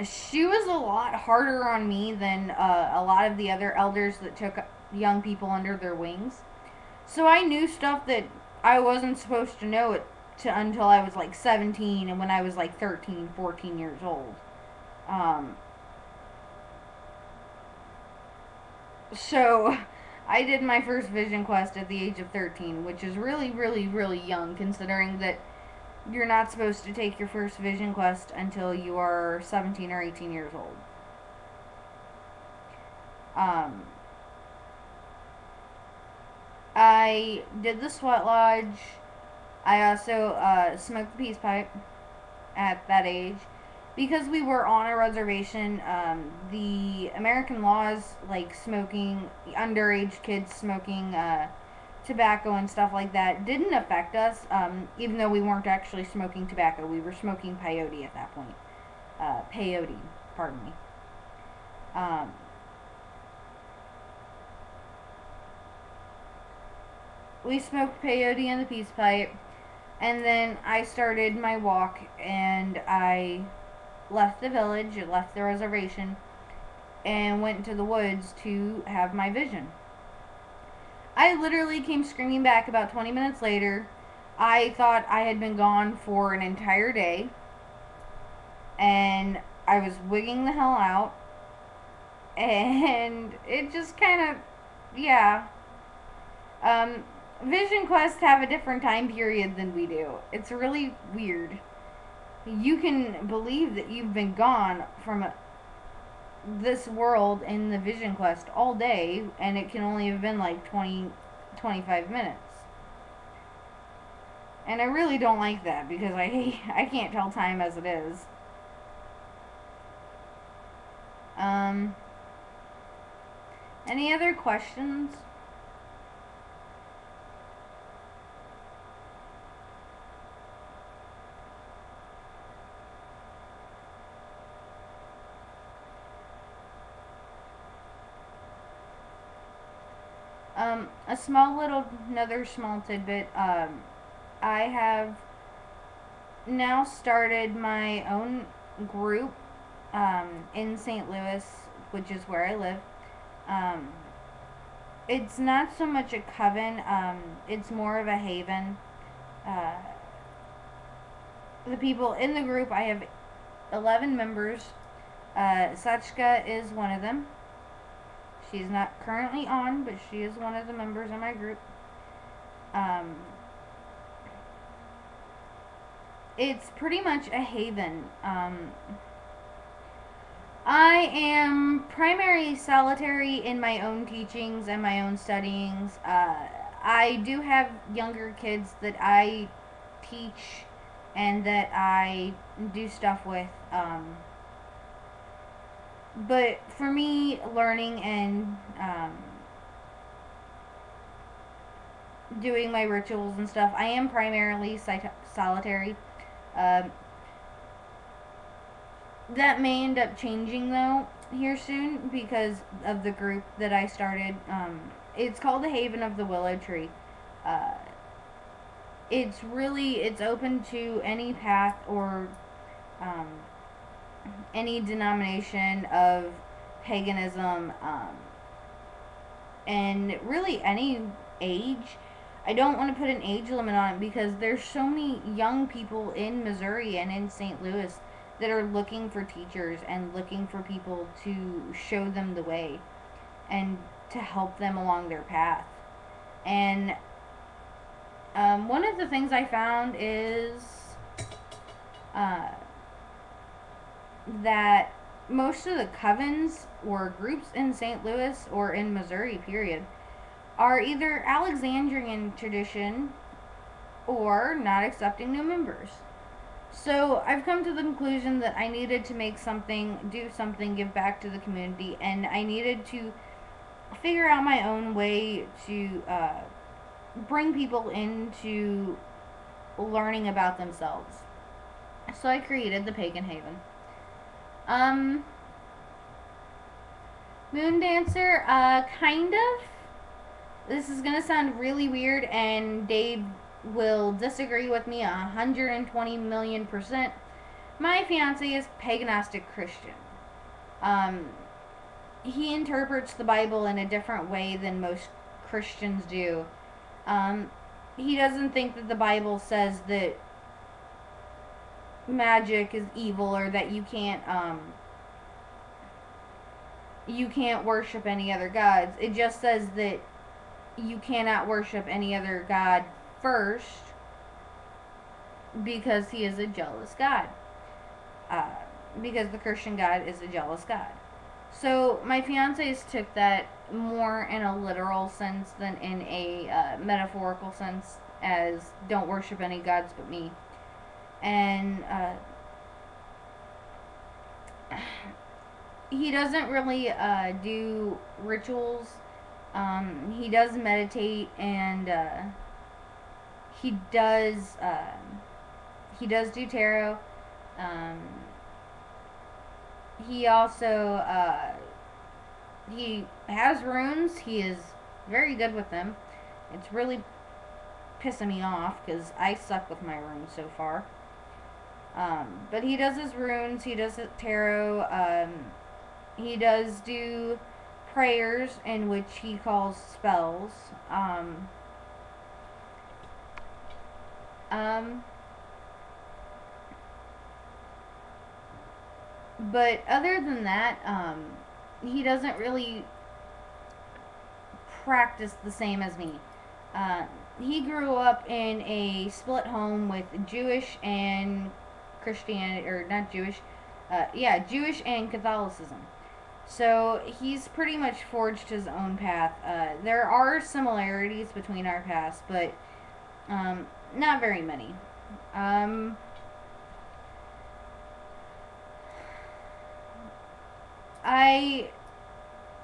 [SPEAKER 1] She was a lot harder on me than a lot of the other elders that took young people under their wings. So I knew stuff that I wasn't supposed to know until I was like 17, and when I was like 13, 14 years old. So I did my first Vision Quest at the age of 13, which is really, really, really young, considering that you're not supposed to take your first Vision Quest until you are 17 or 18 years old. I did the Sweat Lodge. I also smoked the peace pipe at that age. Because we were on a reservation, the American laws, like smoking, underage kids smoking tobacco and stuff like that, didn't affect us, even though we weren't actually smoking tobacco. We were smoking peyote at that point. Peyote, pardon me. We smoked peyote in the peace pipe, and then I started my walk, and I left the village, left the reservation, and went into the woods to have my vision. I literally came screaming back about 20 minutes later. I thought I had been gone for an entire day, and I was wigging the hell out, and it just kind of, yeah. Vision quests have a different time period than we do. It's really weird. You can believe that you've been gone from this world in the Vision Quest all day, and it can only have been like 25 minutes. And I really don't like that, because I can't tell time as it is. Any other questions? Another small tidbit. I have now started my own group in St. Louis, which is where I live. It's not so much a coven, it's more of a haven. The people in the group, I have 11 members. Sachka is one of them. She's not currently on, but she is one of the members of my group. It's pretty much a haven. I am primarily solitary in my own teachings and my own studyings. I do have younger kids that I teach and that I do stuff with. But for me, learning and doing my rituals and stuff, I am primarily solitary. That may end up changing, though, here soon, because of the group that I started. It's called the Haven of the Willow Tree. It's open to any path or any denomination of paganism, and really any age. I don't want to put an age limit on it, because there's so many young people in Missouri and in St. Louis that are looking for teachers and looking for people to show them the way and to help them along their path. And one of the things I found is uh, that most of the covens or groups in St. Louis or in Missouri, period, are either Alexandrian tradition or not accepting new members. So I've come to the conclusion that I needed to make something, do something, give back to the community, and I needed to figure out my own way to bring people into learning about themselves. So I created the Pagan Haven. Moon Dancer, kind of. This is gonna sound really weird, and Dave will disagree with me 120 million %. My fiance is paganistic Christian. He interprets the Bible in a different way than most Christians do. He doesn't think that the Bible says that magic is evil or that you can't worship any other gods. It just says that you cannot worship any other god first because he is a jealous god. Because the Christian God is a jealous God. So my fiancés took that more in a literal sense than in a metaphorical sense, as don't worship any gods but me. And he doesn't really do rituals. He does meditate, and he does do tarot. He also he has runes. He is very good with them. It's really pissing me off because I suck with my runes so far. But he does his runes. He does tarot. He does do prayers, in which he calls spells. But other than that, he doesn't really practice the same as me. He grew up in a split home with Jewish and Christianity, or not Jewish, Jewish and Catholicism. So he's pretty much forged his own path. There are similarities between our paths, but not very many. I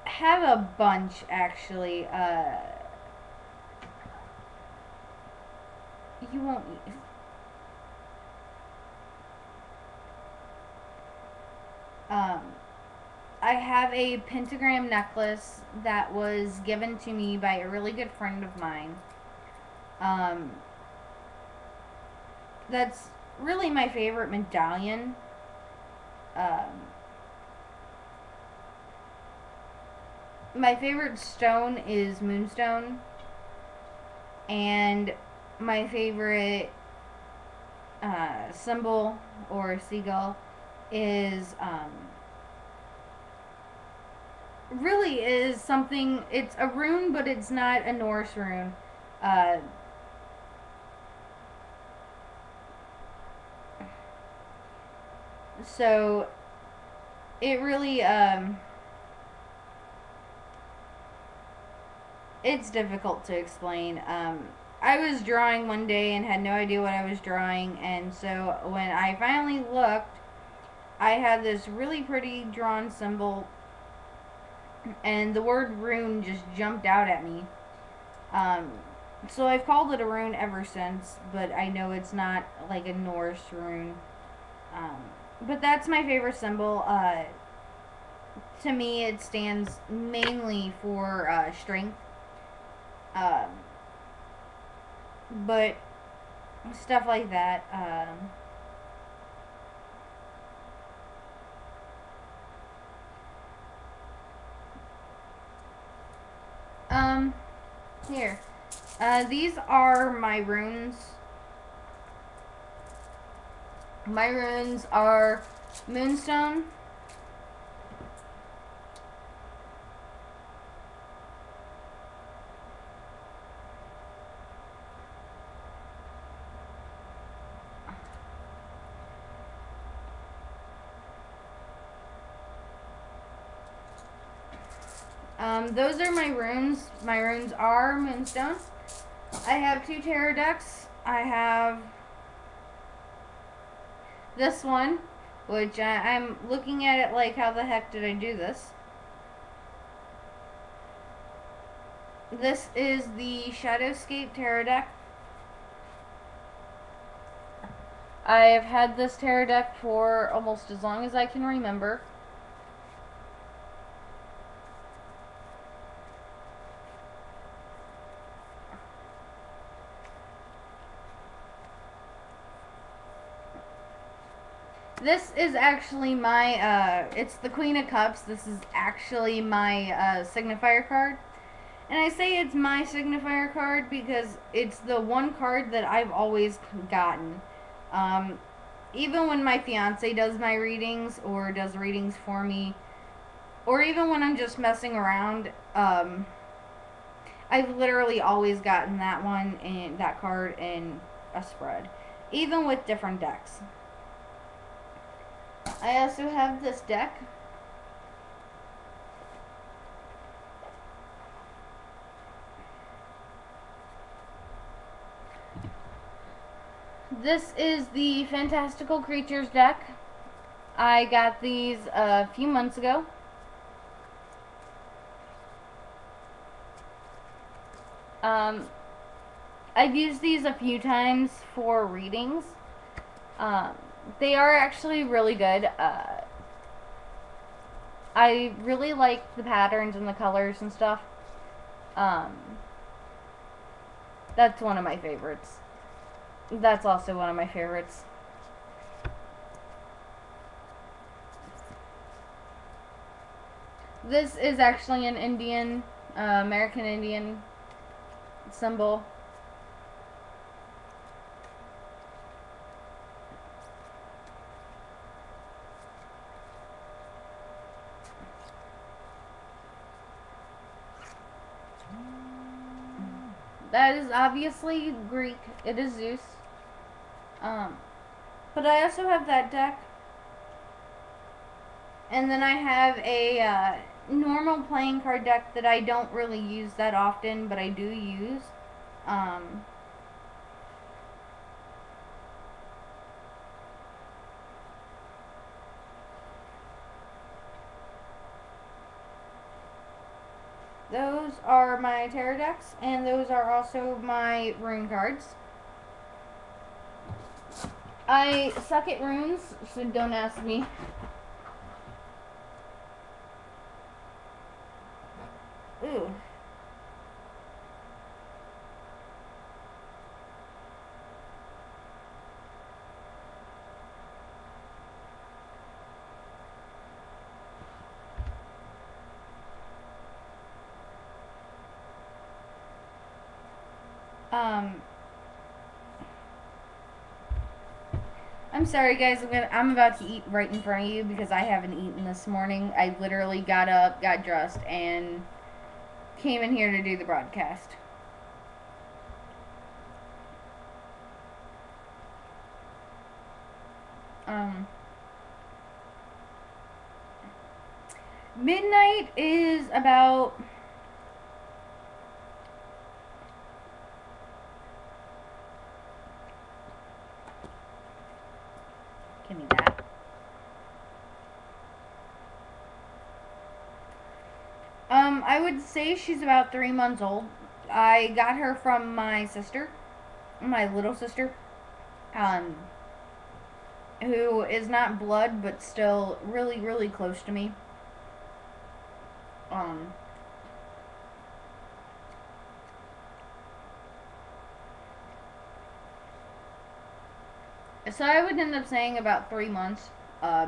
[SPEAKER 1] have a bunch, actually. You won't. I have a pentagram necklace that was given to me by a really good friend of mine. That's really my favorite medallion. My favorite stone is moonstone, and my favorite symbol or seagull is really is something. It's a rune, but it's not a Norse rune. So it really it's difficult to explain. I was drawing one day and had no idea what I was drawing, and so when I finally looked, I had this really pretty drawn symbol, and the word rune just jumped out at me. So I've called it a rune ever since, but I know it's not like a Norse rune. But that's my favorite symbol. To me, it stands mainly for strength. But stuff like that. Here. These are my runes. My runes are Moonstone. Those are my runes. My runes are Moonstone. I have 2 tarot decks. I have this one, which I'm looking at it like, how the heck did I do this? This is the Shadowscape tarot deck. I have had this tarot deck for almost as long as I can remember. This is actually my, it's the Queen of Cups. This is actually my signifier card. And I say it's my signifier card because it's the one card that I've always gotten. Even when my fiance does my readings or does readings for me, or even when I'm just messing around, I've literally always gotten that one and that card in a spread, even with different decks. I also have this deck. This is the Fantastical Creatures deck. I got these a few months ago. I've used these a few times for readings. They are actually really good. I really like the patterns and the colors and stuff. That's one of my favorites. That's also one of my favorites. This is actually an Indian, American Indian symbol. That is obviously Greek. It is Zeus. But I also have that deck. And then I have a normal playing card deck that I don't really use that often, but I do use. Those are my tarot decks, and those are also my rune cards. I suck at runes, so don't ask me. Ooh. I'm sorry guys, I'm about to eat right in front of you because I haven't eaten this morning. I literally got up, got dressed, and came in here to do the broadcast. Midnight is about... Give me that. I would say she's about 3 months old. I got her from my sister, my little sister, who is not blood, but still really, really close to me. So I would end up saying about 3 months,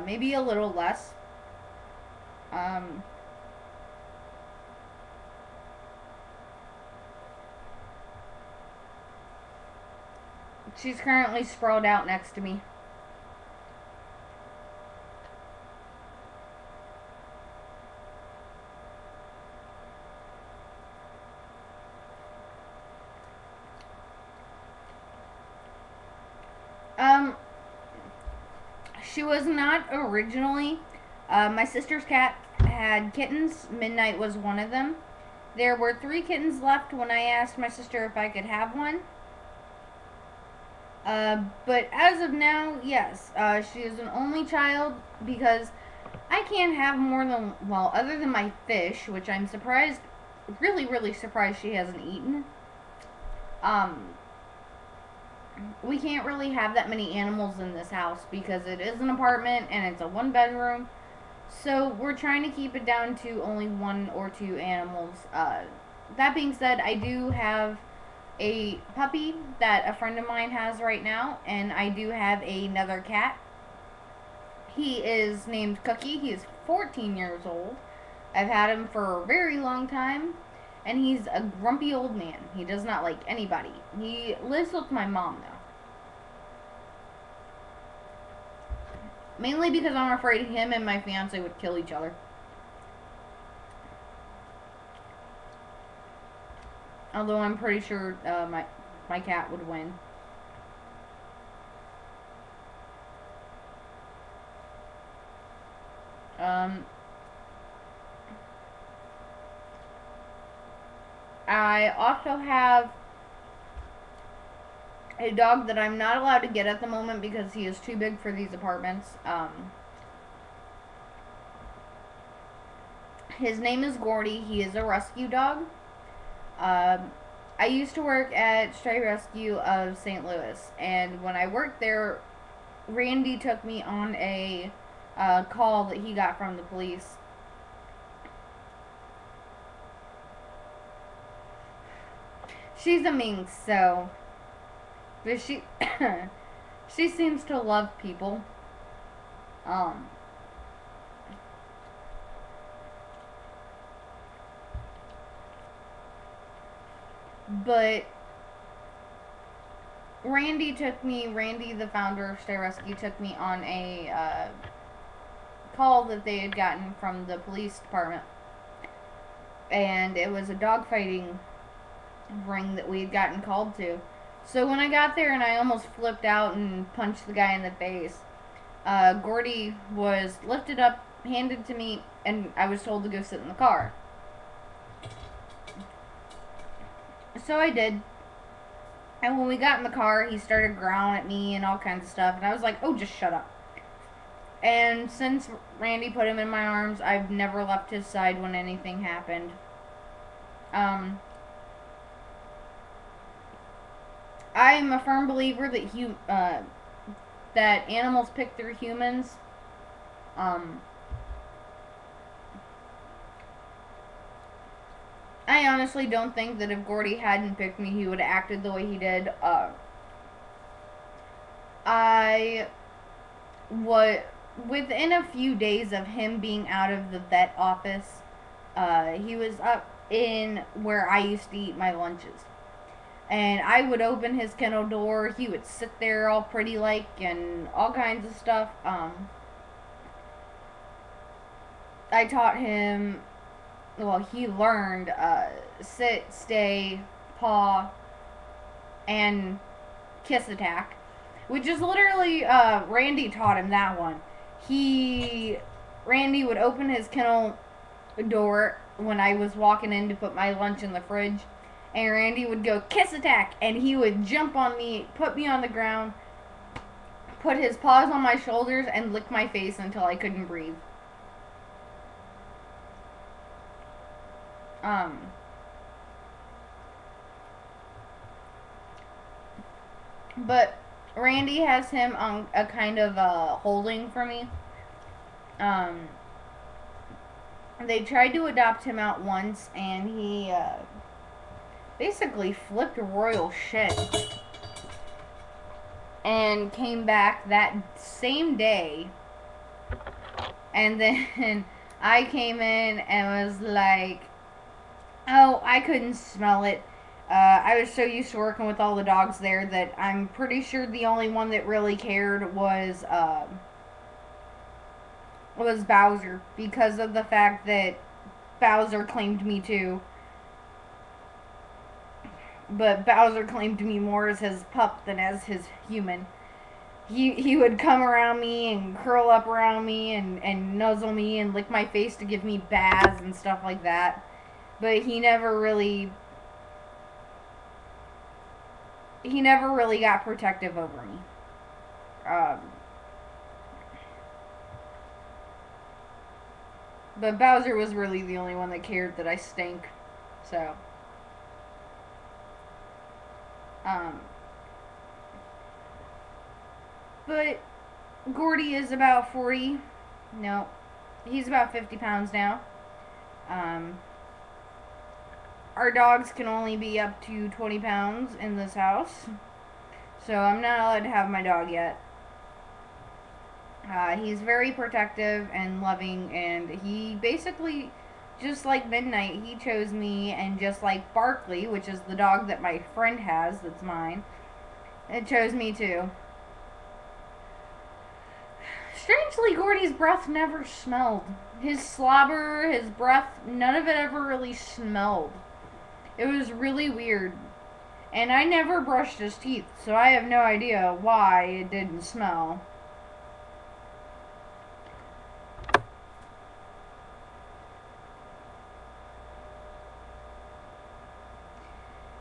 [SPEAKER 1] maybe a little less. She's currently sprawled out next to me. She was not originally. My sister's cat had kittens. Midnight was one of them. There were 3 kittens left when I asked my sister if I could have one. But as of now, yes, she is an only child because I can't have more than, well, other than my fish, which I'm surprised, really, really surprised she hasn't eaten. We can't really have that many animals in this house because it is an apartment and it's a 1-bedroom. So we're trying to keep it down to only 1 or 2 animals. That being said, I do have a puppy that a friend of mine has right now, and I do have another cat. He is named Cookie. He is 14 years old. I've had him for a very long time, and he's a grumpy old man. He does not like anybody. He lives with my mom, though. Mainly because I'm afraid him and my fiance would kill each other. Although I'm pretty sure my cat would win. I also have a dog that I'm not allowed to get at the moment because he is too big for these apartments. His name is Gordy. He is a rescue dog. I used to work at Stray Rescue of St. Louis, and when I worked there, Randy took me on a call that he got from the police. She's a minx, so, but she she seems to love people. But Randy, the founder of Stray Rescue, took me on a call that they had gotten from the police department. And it was a dogfighting ring that we had gotten called to. So when I got there and I almost flipped out and punched the guy in the face, Gordy was lifted up, handed to me, and I was told to go sit in the car. So I did. And when we got in the car, he started growling at me and all kinds of stuff. And I was like, oh, just shut up. And since Randy put him in my arms, I've never left his side when anything happened. I am a firm believer that that animals pick their humans. I honestly don't think that if Gordy hadn't picked me, he would have acted the way he did. Within a few days of him being out of the vet office, he was up in where I used to eat my lunches. And I would open his kennel door, he would sit there all pretty like, and all kinds of stuff. I taught him, well, he learned sit, stay, paw, and kiss attack, which is literally, Randy taught him that one. Randy would open his kennel door when I was walking in to put my lunch in the fridge, and Randy would go, kiss attack, and he would jump on me, put me on the ground, put his paws on my shoulders, and lick my face until I couldn't breathe. But Randy has him on a kind of holding for me. They tried to adopt him out once, and he basically flipped royal shit and came back that same day. And then I came in and was like, oh, I couldn't smell it. I was so used to working with all the dogs there that I'm pretty sure the only one that really cared was Bowser, because of the fact that Bowser claimed me too. But Bowser claimed me more as his pup than as his human. he would come around me and curl up around me and nuzzle me and lick my face to give me baths and stuff like that. But he never really got protective over me. Um, but Bowser was really the only one that cared that I stink. So, um, but Gordy is about 40. No, he's about 50 pounds now. Um, our dogs can only be up to 20 pounds in this house. So I'm not allowed to have my dog yet. He's very protective and loving, and he basically, just like Midnight, he chose me, and just like Barkley, which is the dog that my friend has that's mine, it chose me too. Strangely, Gordy's breath never smelled. His slobber, his breath, none of it ever really smelled. It was really weird. And I never brushed his teeth, so I have no idea why it didn't smell.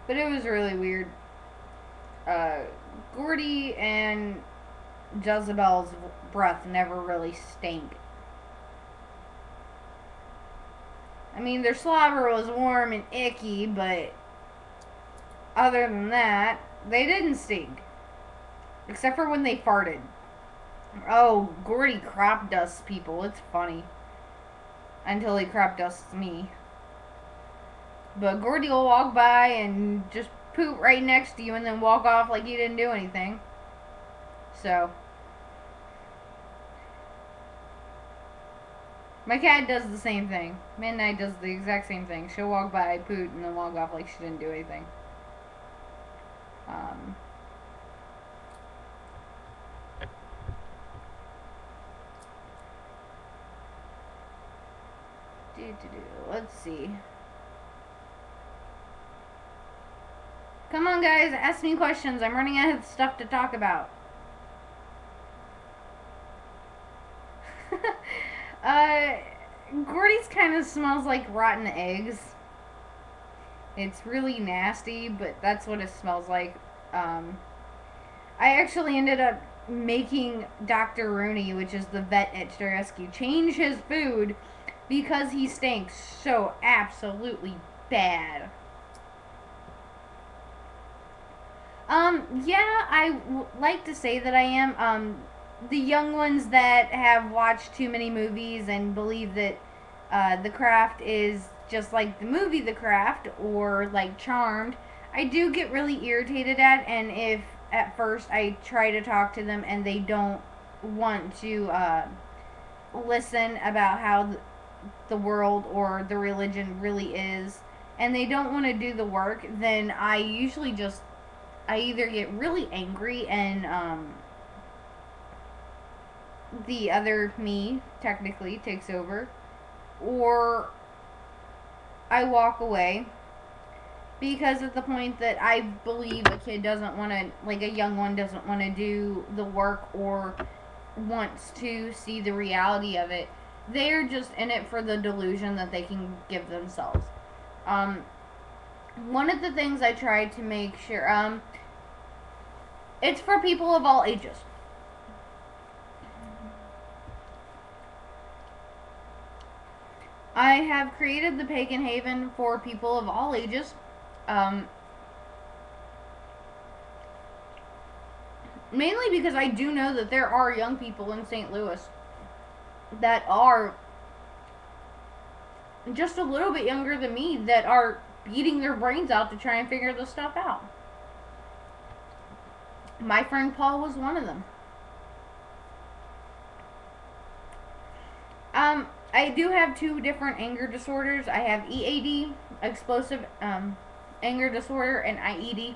[SPEAKER 1] But it was really weird. Gordy and Jezebel's breath never really stank. I mean, their slobber was warm and icky, but other than that, they didn't stink. Except for when they farted. Oh, Gordy crop dusts people. It's funny. Until he crop dusts me. But Gordy will walk by and just poop right next to you and then walk off like you didn't do anything. So, my cat does the same thing. Midnight does the exact same thing. She'll walk by, poot, and then walk off like she didn't do anything. Let's see. Come on, guys, ask me questions. I'm running out of stuff to talk about. Gordy's kind of smells like rotten eggs. It's really nasty, but that's what it smells like. I actually ended up making Dr. Rooney, which is the vet at Rescue, change his food because he stinks so absolutely bad. Yeah, I like to say that I am. The young ones that have watched too many movies and believe that The Craft is just like the movie The Craft or like Charmed, I do get really irritated at, and if at first I try to talk to them and they don't want to listen about how the world or the religion really is, and they don't want to do the work, then I usually just, I either get really angry and the other me technically takes over, or I walk away, because at the point that I believe a kid doesn't want to, like a young one doesn't want to do the work or wants to see the reality of it, they're just in it for the delusion that they can give themselves. One of the things I try to make sure, it's for people of all ages. I have created the Pagan Haven for people of all ages. Mainly because I do know that there are young people in St. Louis that are just a little bit younger than me that are beating their brains out to try and figure this stuff out. My friend Paul was one of them. I do have two different anger disorders. I have EAD, explosive anger disorder, and IED,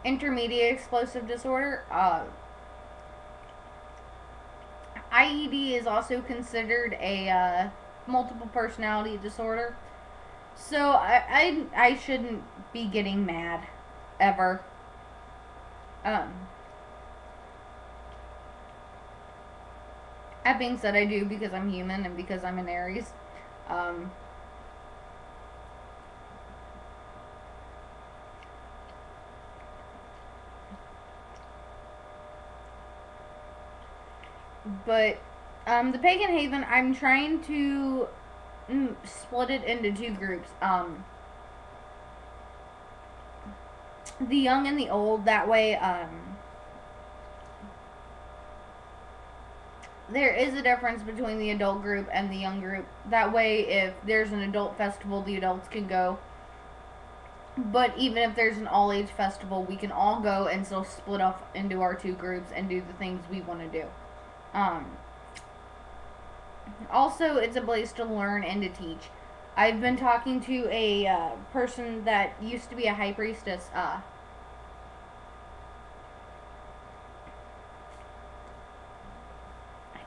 [SPEAKER 1] intermediate explosive disorder. IED is also considered a multiple personality disorder. So I shouldn't be getting mad ever. That being said, I do because I'm human and because I'm an Aries. Um, but the Pagan Haven, I'm trying to split it into two groups. The young and the old. That way, there is a difference between the adult group and the young group. That way, if there's an adult festival, the adults can go. But even if there's an all age festival, we can all go and still split off into our two groups and do the things we want to do. Um, Also, it's a place to learn and to teach. I've been talking to a person that used to be a high priestess,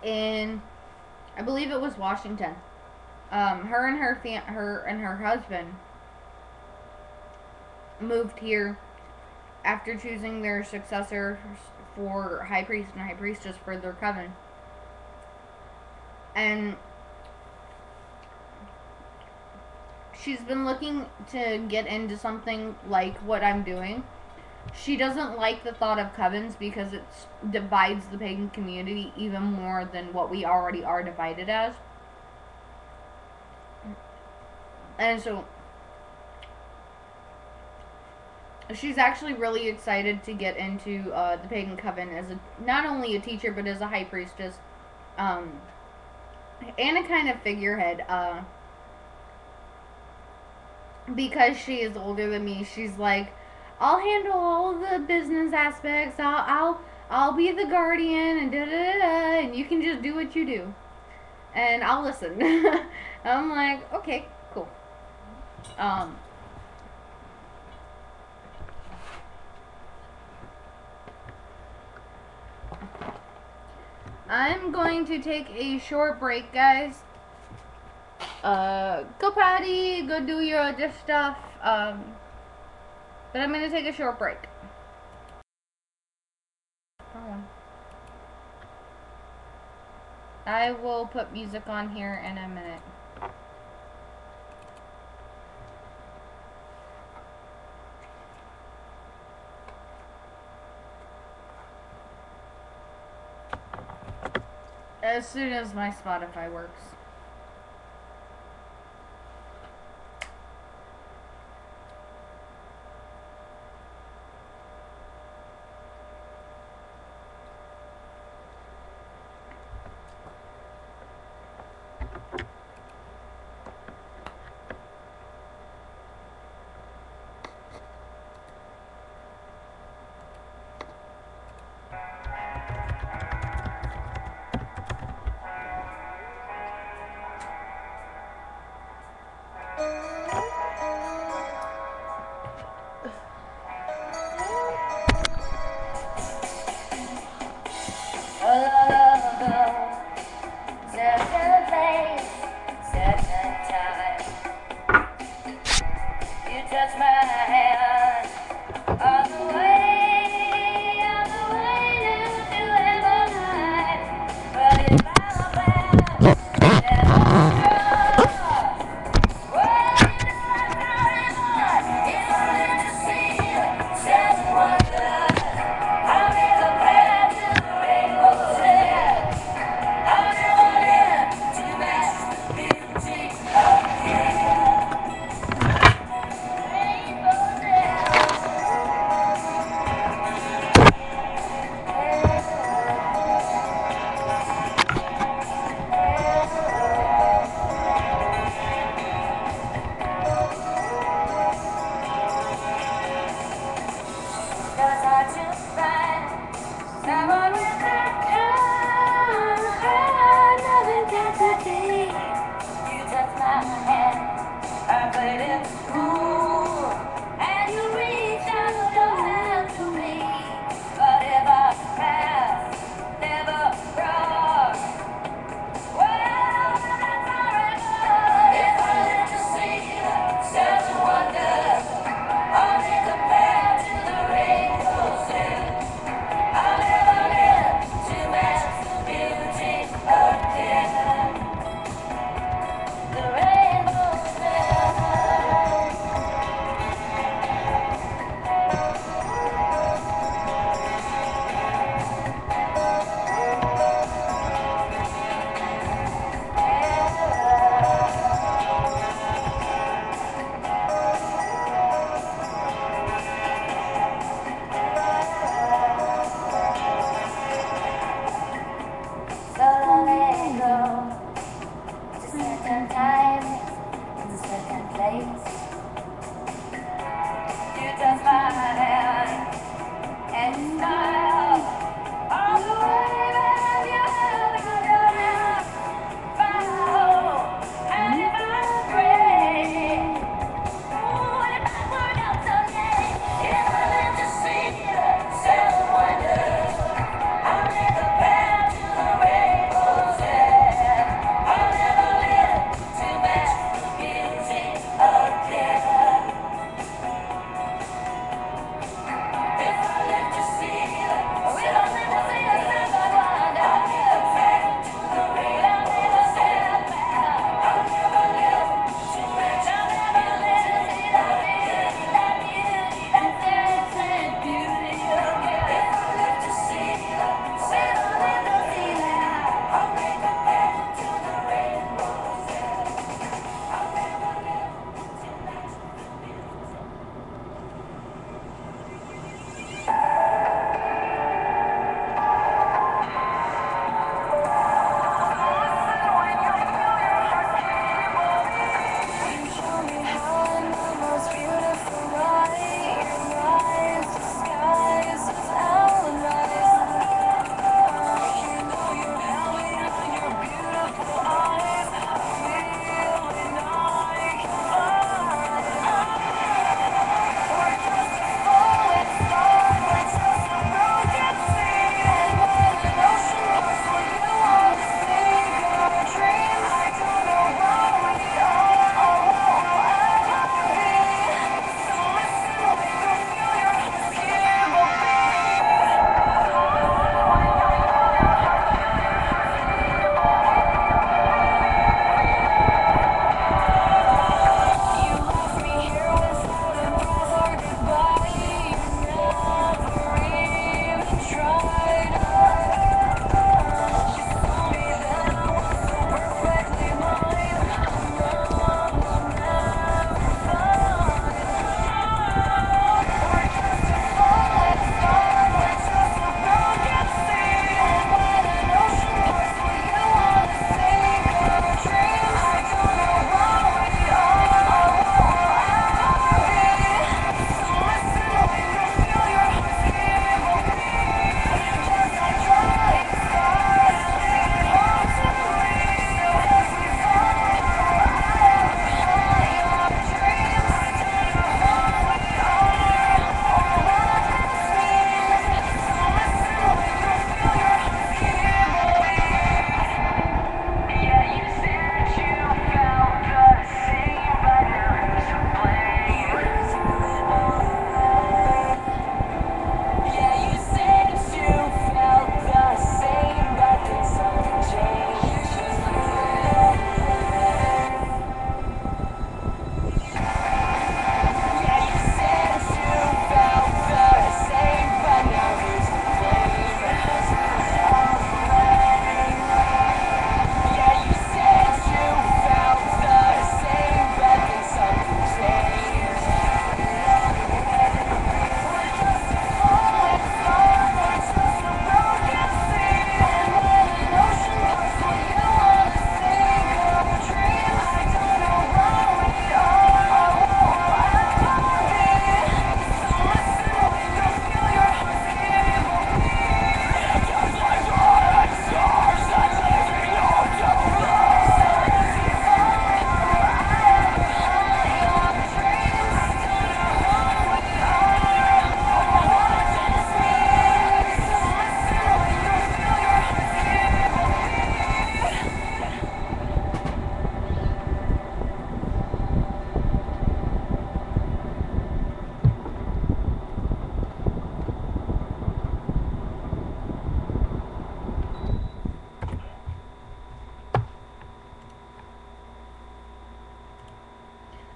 [SPEAKER 1] in I believe it was Washington. Her and her husband moved here after choosing their successors for high priest and high priestess for their coven, and she's been looking to get into something like what I'm doing. She doesn't like the thought of covens because it divides the pagan community even more than what we already are divided as. And so she's actually really excited to get into the pagan coven as not only a teacher but as a high priestess, and a kind of figurehead. Because she is older than me, she's like, I'll handle all the business aspects. I'll be the guardian and da da da da, and you can just do what you do, and I'll listen. I'm like, okay, cool. Um, I'm going to take a short break, guys. Go potty, go do your other stuff. But I'm gonna take a short break. I will put music on here in a minute. As soon as my Spotify works.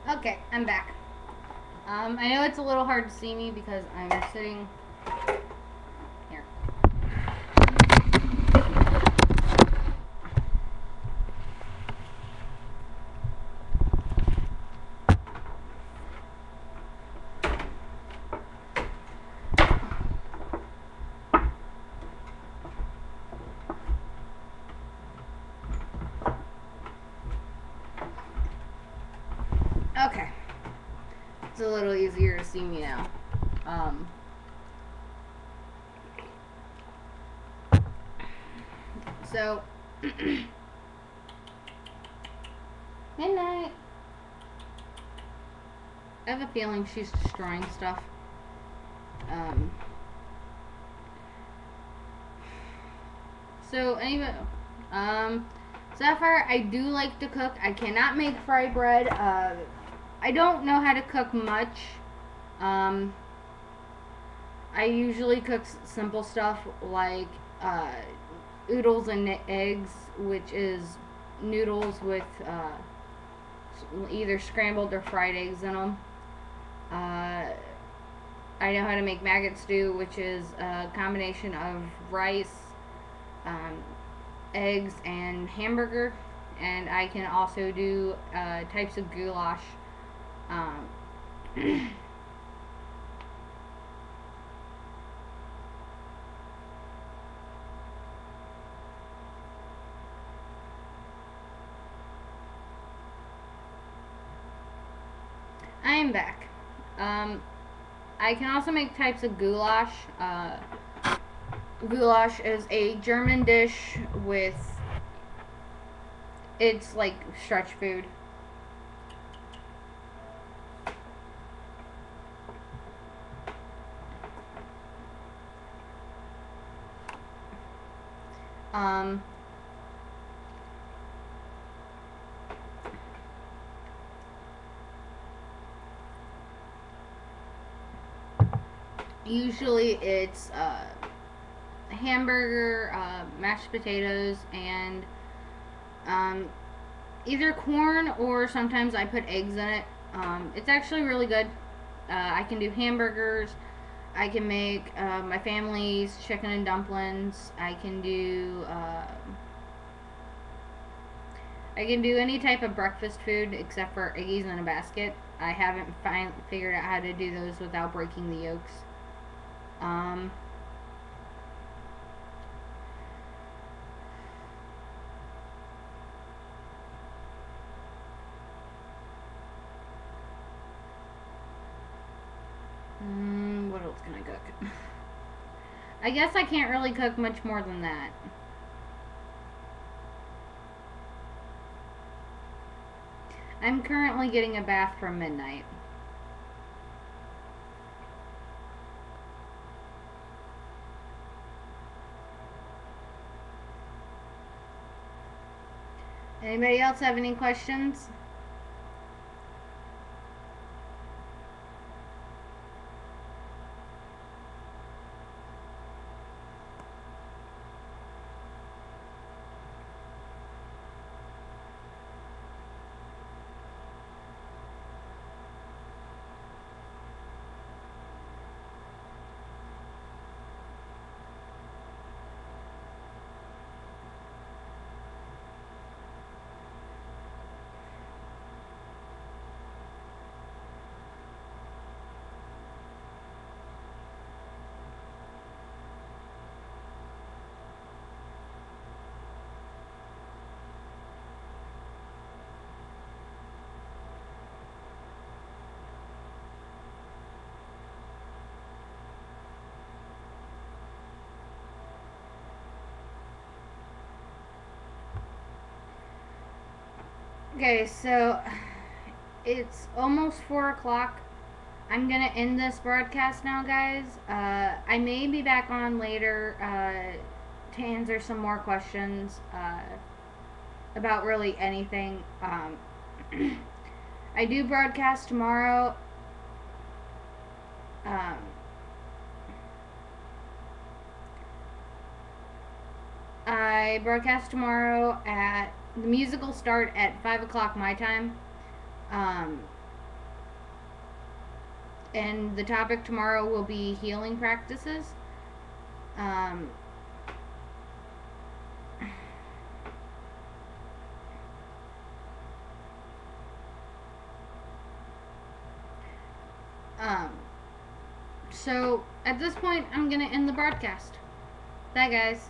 [SPEAKER 1] Okay, I'm back. I know it's a little hard to see me because I'm sitting here. Okay. It's a little easier to see me now. So, midnight. I have a feeling she's destroying stuff. So anyway, Sapphyre, I do like to cook. I cannot make fry bread. I don't know how to cook much. I usually cook simple stuff like oodles and eggs, which is noodles with either scrambled or fried eggs in them. I know how to make maggot stew, which is a combination of rice, eggs, and hamburger. And I can also do types of goulash. I am back. I can also make types of goulash. Goulash is a German dish with, it's like stretch food. Usually it's hamburger, mashed potatoes, and either corn, or sometimes I put eggs in it. It's actually really good. I can do hamburgers. I can make my family's chicken and dumplings. I can do any type of breakfast food except for eggies in a basket. I haven't figured out how to do those without breaking the yolks. What else can I cook? I guess I can't really cook much more than that. I'm currently getting a bath from midnight. Anybody else have any questions? Okay, so it's almost 4 o'clock. I'm gonna end this broadcast now, guys. I may be back on later to answer some more questions about really anything. I do broadcast tomorrow. I broadcast tomorrow at the music will start at 5 o'clock my time. And the topic tomorrow will be healing practices. Um, um, so at this point, I'm gonna end the broadcast. Bye, guys.